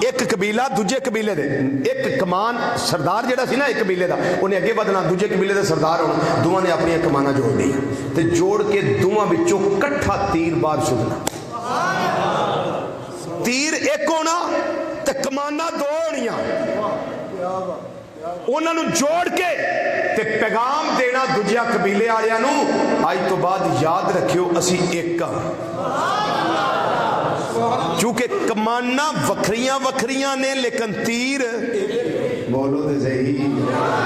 ایک قبیلہ دوجے قبیلے دے, ایک کمان سردار جڑا سی نا ایک قبیلے دا, انہیں اگے بدنا, دوجے قبیلے دے سردار ہونا, دوواں نے اپنی کماناں جوڑنی تے جوڑ کے دوواں وچوں کٹھا تیر بار سدنا. تیر ایک ہونا تے کماناں دو ہونیاں, انہاں نو جوڑ کے تے پیغام دینا دوجیا قبیلے والےاں نو, اج تو بعد یاد رکھیو اسی ایک ہاں. چونکہ کماناں وکھریاں وکھریاں نے لیکن تیر, بولو تے صحیح,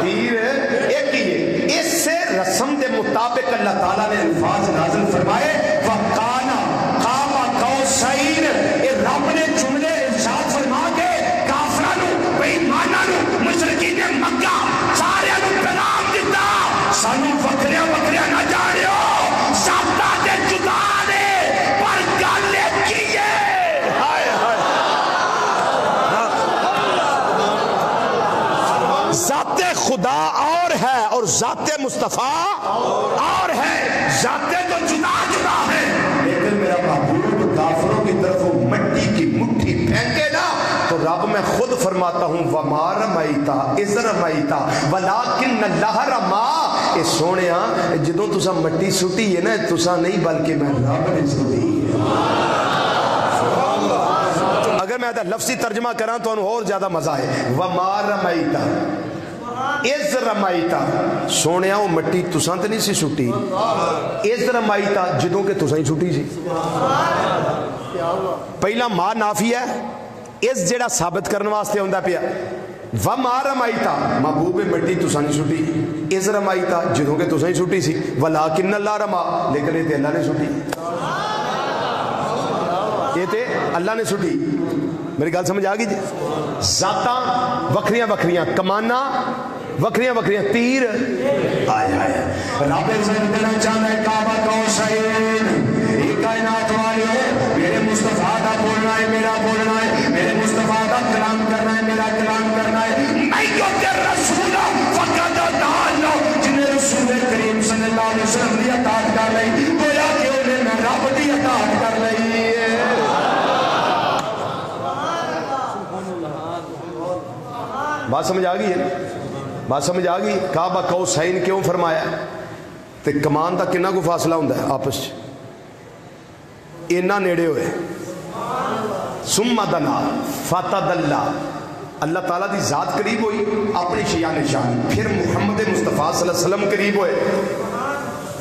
تیر ایک ہی ہے. اس سے رسم دے مطابق اللہ تعالیٰ نے الفاظ نازل فرمائے وَقَانَ قَابَ قَوْسَيْنِ. اے رب نے جملے ارشاد فرما کے کافراں نو, بے ایماناں نو, مشرکین مکہ سارے نو پیغام دیتا, سانو وکھریاں وکھریاں نہ جانیو, ساتاں تے جدا نے پر گل کی ہے. ذات خدا اور ہے اور ذات مصطفیٰ اور ہے, ذاتیں تو جدا جدا ہیں. لیکن میرا محبوب کافروں کی طرف وہ مٹی کی مٹھی پھینکے نا تو رب میں خود فرماتا ہوں وَمَا رَمَيْتَ إِذْ رَمَيْتَ وَلَٰكِنَّ اللَّهَ رَمَىٰ. اے سونیا جدوں تساں مٹی سٹی ہے نا تساں نہیں بلکہ میں رب نے سٹی ہے. اگر میں لفظی ترجمہ کراں تو انہوں اور زیادہ مزہ ہے. وَمَا رَمَيْتَ اِذْ رَمَيْتَ, سونیا وہ مٹی تساں تے نہیں سی سٹی, اِذْ رَمَيْتَ جدوں کہ تساں ہی سٹی سی. پہلا ما نافی ہے, اس جڑا ثابت کرنے واسطے ہوندا پیا. وَمَا رَمَيْتَ محبوب مٹی تساں نہیں سٹی, اِذْ رَمَيْتَ جدوں کہ تساں ہی سٹی سی, وَلَٰكِنَّ اللَّهَ رَمَىٰ لیکن یہ تے اللہ نے سٹی, یہ تے اللہ نے سٹی. میری گل سمجھ آ گئی جی؟ ذاتاں وکھریاں وکھریاں, کماناں وکھریاں وکھریاں, تیر آئے آئے. رب عزت دینا چاہتا ہے کعبہ قوسین, ایک کائنات والے میرے مصطفیٰ کا بولنا ہے, میرا بولنا ہے, میرے مصطفیٰ کا کلام کرنا ہے, میرا کلام کرنا ہے. میں جو تیر رسول فقط تعالیٰ جنہیں رسول کریم صلی اللہ علیہ وسلم دی اطاعت کر لئی, گویا کہ انہیں میں رب دی اطاعت کر لئی ہے. بات سمجھ آ گئی ہے؟ بات سمجھ آ گئی؟ کعبہ قوسین کیوں فرمایا؟ تے کمان دا کنا کو فاصلہ ہوندا ہے آپس اینا نیڑے ہوئے. ثم دنا فتدلى, اللہ تعالیٰ دی ذات قریب ہوئی اپنی شیاء نشان, پھر محمد مصطفیٰ صلی اللہ علیہ وسلم قریب ہوئے,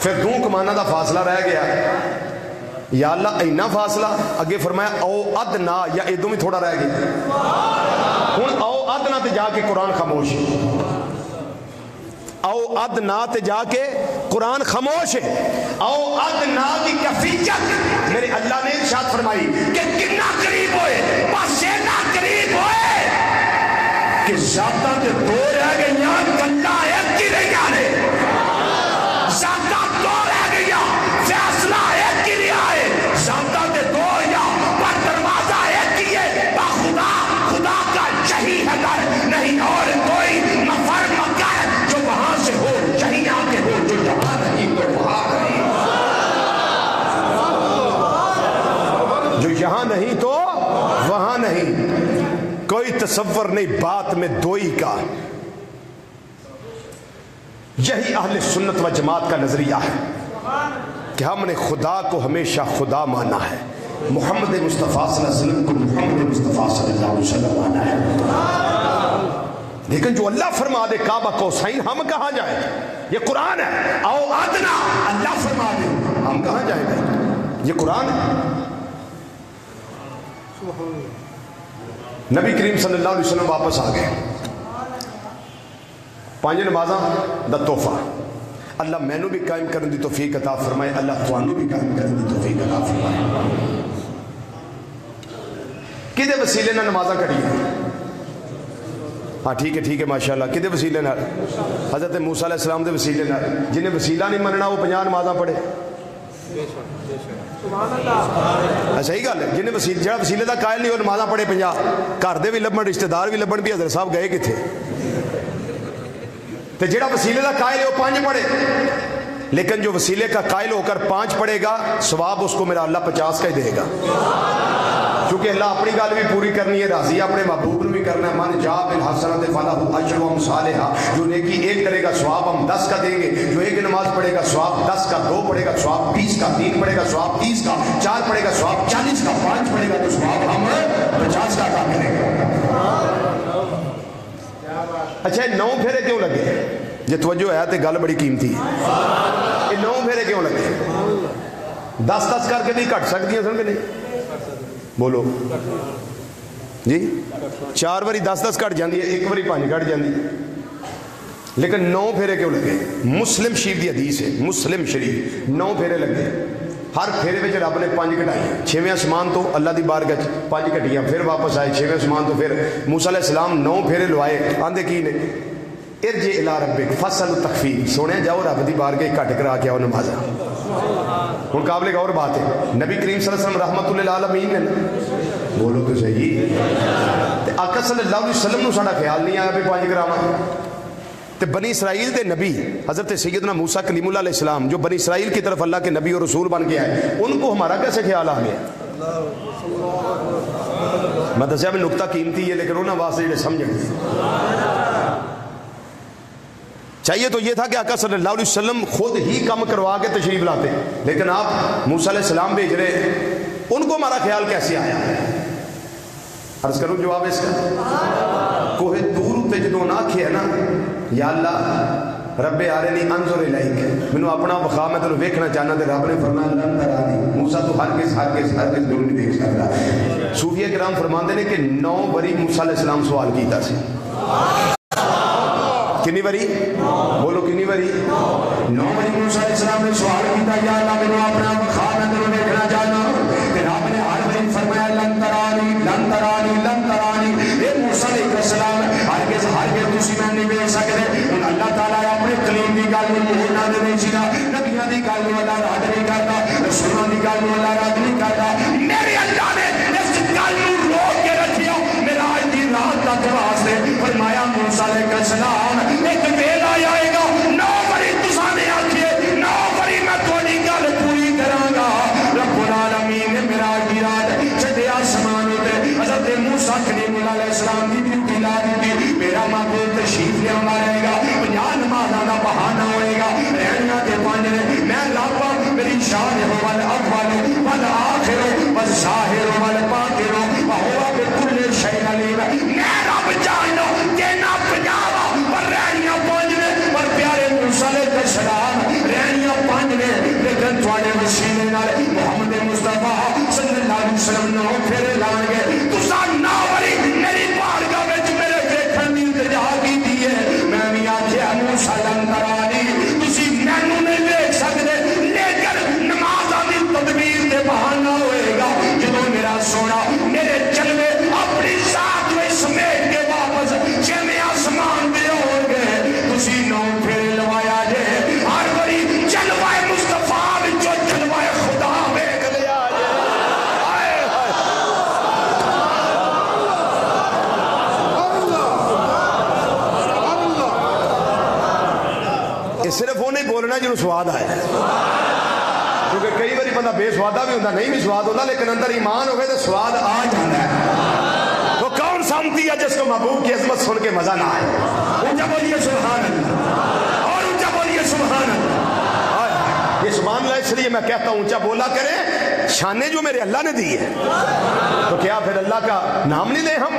پھر دو کمانہ دا فاصلہ رہ گیا. یا اللہ اینا فاصلہ, اگے فرمایا او ادنا, یا ادوں میں تھوڑا رہ گیا. ہن او ادنا تے جا کے قرآن خاموش ہے, او ادنا تے جا کے قرآن خاموش ہے. او ادنا کی کفیت میرے اللہ نے ارشاد فرمائی کہ کتنا قریب ہوئے, بس اتنا قریب ہوئے کہ ذاتاں تے دو رہ گئیاں, گلا ایک ہی رہیاں نے. ذاتاں دو رہ گئیاں, فیصلہ ایک ہی رہا ہے. ذاتاں تے دو یا پر دروازہ ایک ہی ہے, خدا خدا کا یہی ہے در, نہیں اور کوئی مفر مکہ ہے جو وہاں سے ہو, یہی آ کے ہو, جو یہاں نہیں تو وہاں نہیں, جو یہاں نہیں تو وہاں نہیں. کوئی تصور نہیں بات میں دوئی کا. یہی اہل سنت و جماعت کا نظریہ ہے کہ ہم نے خدا کو ہمیشہ خدا مانا ہے, محمد مصطفیٰ صلی اللہ علیہ وسلم کو محمد مصطفیٰ صلی اللہ علیہ وسلم آنا ہے. لیکن جو اللہ فرما دے کعبہ قوسین ہم کہاں جائیں؟ یہ قرآن ہے. او ادنا اللہ فرما دے ہم کہاں جائیں گے؟ یہ قرآن ہے. نبی کریم صلی اللہ علیہ وسلم واپس آ گئے. 5 نمازاں دا تحفہ اللہ مینوں بھی قائم کرنے دی توفیق عطا فرمائے, اللہ تانوں بھی قائم کرنے دی توفیق عطا فرمائے. کدے وسیلے نہ نمازاں کڑیاں؟ ہاں ٹھیک ہے ماشاءاللہ. کدے وسیلے نال؟ حضرت موسیٰ علیہ السلام دے وسیلے نال. جنہیں وسیلہ نہیں مننا وہ 50 نمازاں پڑھے. صحیح گل ہے. جنہیں وسیلے دا قائل نہیں وہ نمازاں پڑھے 50. گھر دے بھی لبن, رشتہ دار بھی لبن, بھی حضرت صاحب گئے کتھے؟ تے جڑا وسیلے دا قائل ہے وہ 5 پڑھے. لیکن جو وسیلے کا قائل ہو کر 5 پڑھے گا ثواب اس کو میرا اللہ 50 کا ہی دے گا. کیونکہ اللہ اپنی گل بھی پوری کرنی ہے, راضی اپنے محبوب نے بھی کرنا ہے. من جاء بالحسنۃ فلہ اجر امثالھا. جو نیکی 1 کرے گا ثواب ہم 10 کا دیں گے. جو 1 نماز پڑھے گا ثواب 10 کا, 2 پڑھے گا ثواب 20 کا, 3 پڑھے گا ثواب 30 کا, 4 پڑھے گا ثواب 40 کا, 5 پڑھے گا تو ثواب ہم 50 کا عطا کریں گے. اچھا 9 پھیرے کیوں لگے؟ یہ توجہ ہے تو گل بڑی قیمتی ہے. یہ 9 پھیرے کیوں لگے؟ 10 کر کے بھی گھٹ سکتی ہیں سن کے نہیں؟ بولو جی. 4 باری 10 کٹ جاندی ہے, 1 باری 5 کٹ جاندی ہے. لیکن 9 پھیرے کیوں لگے؟ مسلم شریف دی حدیث ہے, مسلم شریف 9 پھیرے لگے. ہر پھیرے میں رب نے 5 کٹائی. 6ویں آسمان تو اللہ دی بارگاہ 5 کٹیاں, پھر واپس آئے 6ویں آسمان تو. پھر موسیٰ علیہ السلام 9 پھیرے لوائے. آندے کی نے ارجع الی ربک فاسأل التخفیف. سونے جاؤ رب دی بارگاہ کٹ کرا کے آؤ نمازاں. ہن قابل غور بات ہے, نبی کریم صلی اللہ علیہ وسلم رحمت للعالمین نے, بولو تو صحیح, آقا صلی اللہ علیہ وسلم نو ساڈا خیال نہیں آیا بھی 5 کراواں. تے بنی اسرائیل دے نبی حضرت سیدنا موسیٰ کلیم اللہ علیہ السلام جو بنی اسرائیل کی طرف اللہ کے نبی اور رسول بن کے آئے, ان کو ہمارا کیسے خیال آ گیا؟ میں دسیا بھی نقطہ قیمتی ہے لیکن انہاں واسطے جڑے سمجھن. چاہیے تو یہ تھا کہ آقا صلی اللہ علیہ وسلم خود ہی کام کروا کے تشریف لاتے, لیکن آپ موسیٰ علیہ السلام بھیج رہے, ان کو ہمارا خیال کیسے آیا؟ عرض کروں جواب اس کا. کوہ طور تے جدوں نہ کھے نا یا اللہ رب ارنی انظر الیک, مینوں اپنا وکھا میں تینوں ویکھنا چاہنا, تے رب نے فرمایا لن ترانی. موسیٰ تو ہرگز نہیں دیکھ سکتا. صوفیہ کرام فرماندے نے کہ 9 باری موسیٰ علیہ السلام سوال کیتا سی. کنی باری؟ بولو کنی باری؟ 9 باری موسیٰ علیہ السلام نے سوال کیتا یا اللہ مینوں اپنا وکھا میں تینوں ویکھنا چاہنا. تے رب نے ہر باری فرمایا لن ترانی لن ترانی لن ترانی. اے موسیٰ علیہ السلام ہرگز تسی میں نہیں ویکھ سکدے. ہن اللہ تعالی اپنے کلیم دی گل نوں مہر نہ دے سی نا, نبیاں دی گل نوں اللہ رد نہیں کردا, رسولاں دی گل نوں اللہ رد نہیں کردا. میرے اللہ نے اس گل نوں روک کے رکھیا معراج دی رات تک واسطے. فرمایا موسیٰ علیہ السلام ایک ویلا آئے گا 9 باری تساں نے آکھیے 9 باری میں تھوڑی گل پوری کراں گا. رب العالمین نے معراج دی رات چھڈے آسمان تے حضرت موسیٰ کلیم اللہ علیہ السلام دی ڈیوٹی لا دتی. میرا معبود تشریف لے آندا رہے گا, 50 نمازاں دا بہانہ ہوئے گا, رہنیاں تے 5 نے. میں رب میری شان ہو ول اول والآخر والظاہر والباطن وهو بكل شيء علیم. میں رب جاننا کہ نہ 50 پر رہنیاں 5 نے, پر پیارے موسیٰ علیہ السلام رہنیاں 5 نے. لیکن تواڈے وسیلے نال محمد مصطفیٰ صلی اللہ علیہ وسلم نو پھر لان گے. تساں 9 باری میری بارگاہ وچ میرے ویکھن دی التجا کیتی ہے. میں بھی آکھیا موسیٰ لن ترانی, تسی مینوں نہیں ویکھ سکدے, لیکن نمازاں دی تدبیر تے بہانہ ہوئے گا جدوں میرا سونا میرے جلوے اپنی ذات میں سمیٹ کے واپس 6ویں آسمان تے ہون گے. تسی 9 پھیرے لوایا جے, ہر باری جلوہ مصطفیٰ وچوں جلوہ خدا ویکھ لیا جے. ہائے ہائے یہ صرف وہ نہیں بولنا جنہوں سواد آئے, کیونکہ کئی باری بندہ بے سوادہ بھی ہوتا, نہیں بھی سواد ہوتا, لیکن اندر ایمان ہوئے تو سواد آ جاتا ہے. تو کون سا امتی ہے جس کو محبوب کی عظمت سن کے مزہ نہ آئے؟ اونچا بولیے سبحان اللہ, اور اونچا بولیے سبحان اللہ. یہ سبحان اللہ اس لیے میں کہتا ہوں اونچا بولا کریں شانیں جو میرے اللہ نے دی ہے، تو کیا پھر اللہ کا نام نہیں لیں ہم؟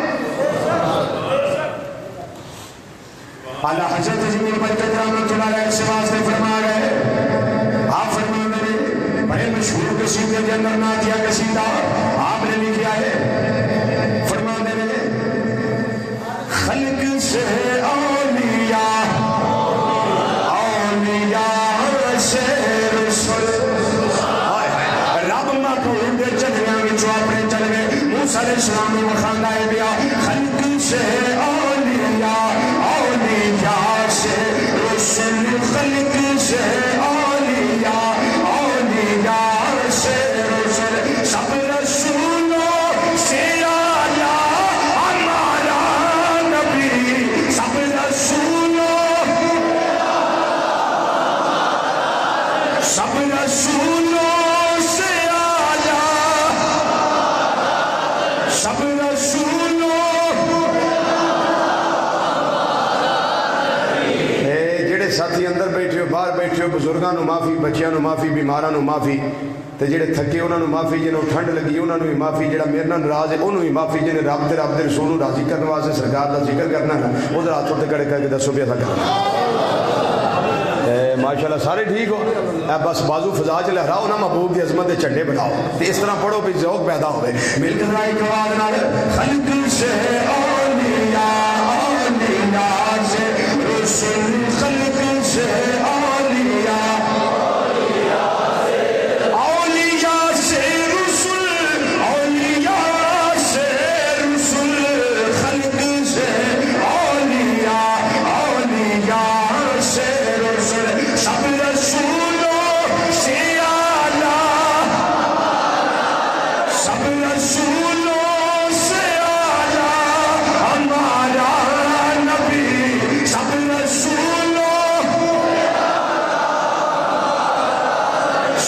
اعلیٰ حضرت عظیم برکت رحمۃ اللہ علیہ سے واسطے فرما گئے، آپ فرما میرے بڑے مشہور قصیدے کے اندر نعتیہ قصیدہ آپ نے لکھا ہے، فرما میرے خلق سے اولیاء، اولیاء سے رسول، رب محبوب دے چلنے وچوں اپنے چل گئے، موسیٰ علیہ السلام نے وکھاندا ہے بیا خلق سے اولیاء، اولیاء سے رسول، خلق سے اولیاء، اولیاء سے رسول، سب رسولوں سے اعلیٰ ہمارا نبی، سب رسولوں، سب رسولوں سے اعلیٰ، سب رسولوں، ساتھی اندر بیٹھے ہو باہر بیٹھے ہو، بزرگاں نو معافی، بچیاں نو معافی، بیماراں نو معافی، تے جڑے تھکے انہاں نو معافی، جنہوں ٹھنڈ لگی انہاں نو بھی معافی، جڑا میرے نال ناراض ہے انہوں بھی معافی، جنہیں رب دے رسول نو راضی کرنے واسطے سرکار دا ذکر کرنا ہے ادھر ہاتھ اٹھ کھڑے کر کے دسو بھی ایسا کرنا ماشاءاللہ سارے ٹھیک ہو، بس بازو فضا چ لہراؤ نا، محبوب دی عظمت دے جھنڈے بناؤ تے اس طرح پڑھو بھی ذوق پیدا ہوئے، مل کر ایک آواز نال خلق سے اولیاء، اولیاء سے رسول، خلق سے اولیاء، اولیاء سے رسول، اولیاء سے رسول، خلق سے اولیاء، اولیاء سے رسول، سب رسولوں سے اعلیٰ، سب رسولوں سے اعلیٰ ہمارا نبی، سب رسولوں،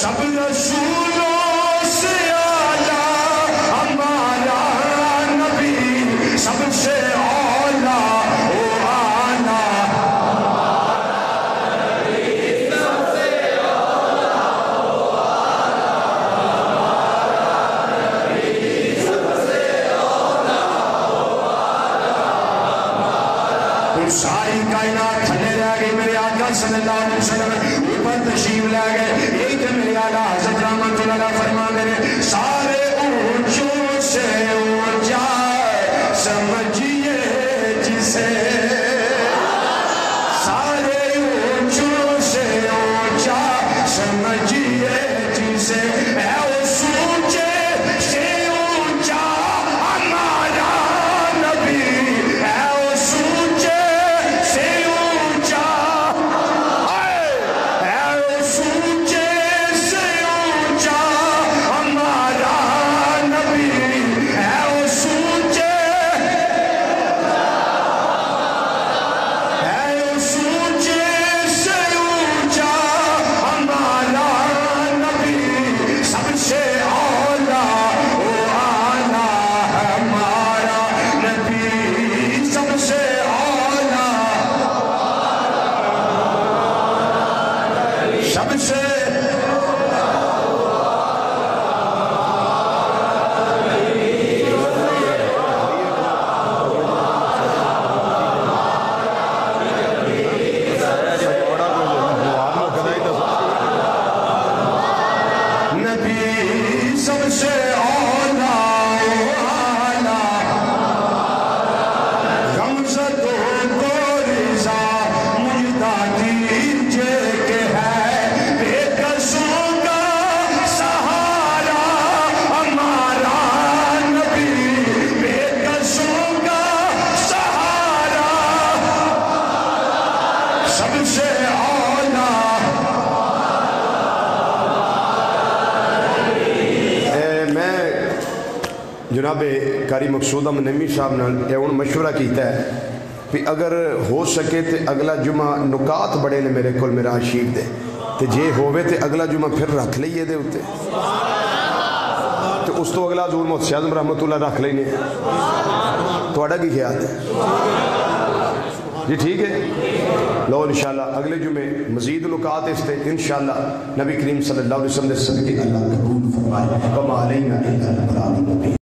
سب رسولوں سے اعلیٰ ہمارا نبی، سب سے اعلیٰ او اعلیٰ، ساری کائنات تھلے رہ گئی، میرے آقا صلی اللہ علیہ وسلم اوپر تشریف لے گئے، ایک میرے آقا حضرت رحمت اللہ علیہ فرما گئے سارے اونچوں سے اونچا سمجھیے جسے، سارے اونچوں سے اونچا سمجھیے جسے، اے اس اونچے سے اونچا ہمارا نبی، اے اس اونچے سے اونچا، اے اس اونچے سے اونچا ہمارا نبی، اے اس اونچے، اے اس اونچے سے اونچا ہمارا نبی، سب سے اعلیٰ او اعلیٰ ہمارا نبی، سب سے اعلیٰ، سب سے نبی، سب سے اعلیٰ او اعلیٰ، غمزدوں کو رضا مجدہ دیجے کہ ہے بے کسوں کا سہارا ہمارا نبی، بے کسوں کا سہارا، سب سے اعلیٰ، میں جناب قاری مقصود نمی صاحب نے ہوں مشورہ کیتا ہے کہ اگر ہو سکے تو اگلا جمعہ نکات بڑے نے میرے کو میرا شیف دے تو جے ہوئے تو اگلا جمعہ پھر رکھ لئیے دے ہوتے تو اس تو اگلا حضور محسن اعظم رحمت اللہ رکھ لینے تو اڈا کی خیال ہے جی ٹھیک ہے. لو انشاءاللہ اگلے جمعے مزید نکات اس تے انشاءاللہ نبی کریم صلی اللہ علیہ وسلم نے صدقے اللہ قبول فرمائے. وما علینا الا البلاغ المبین.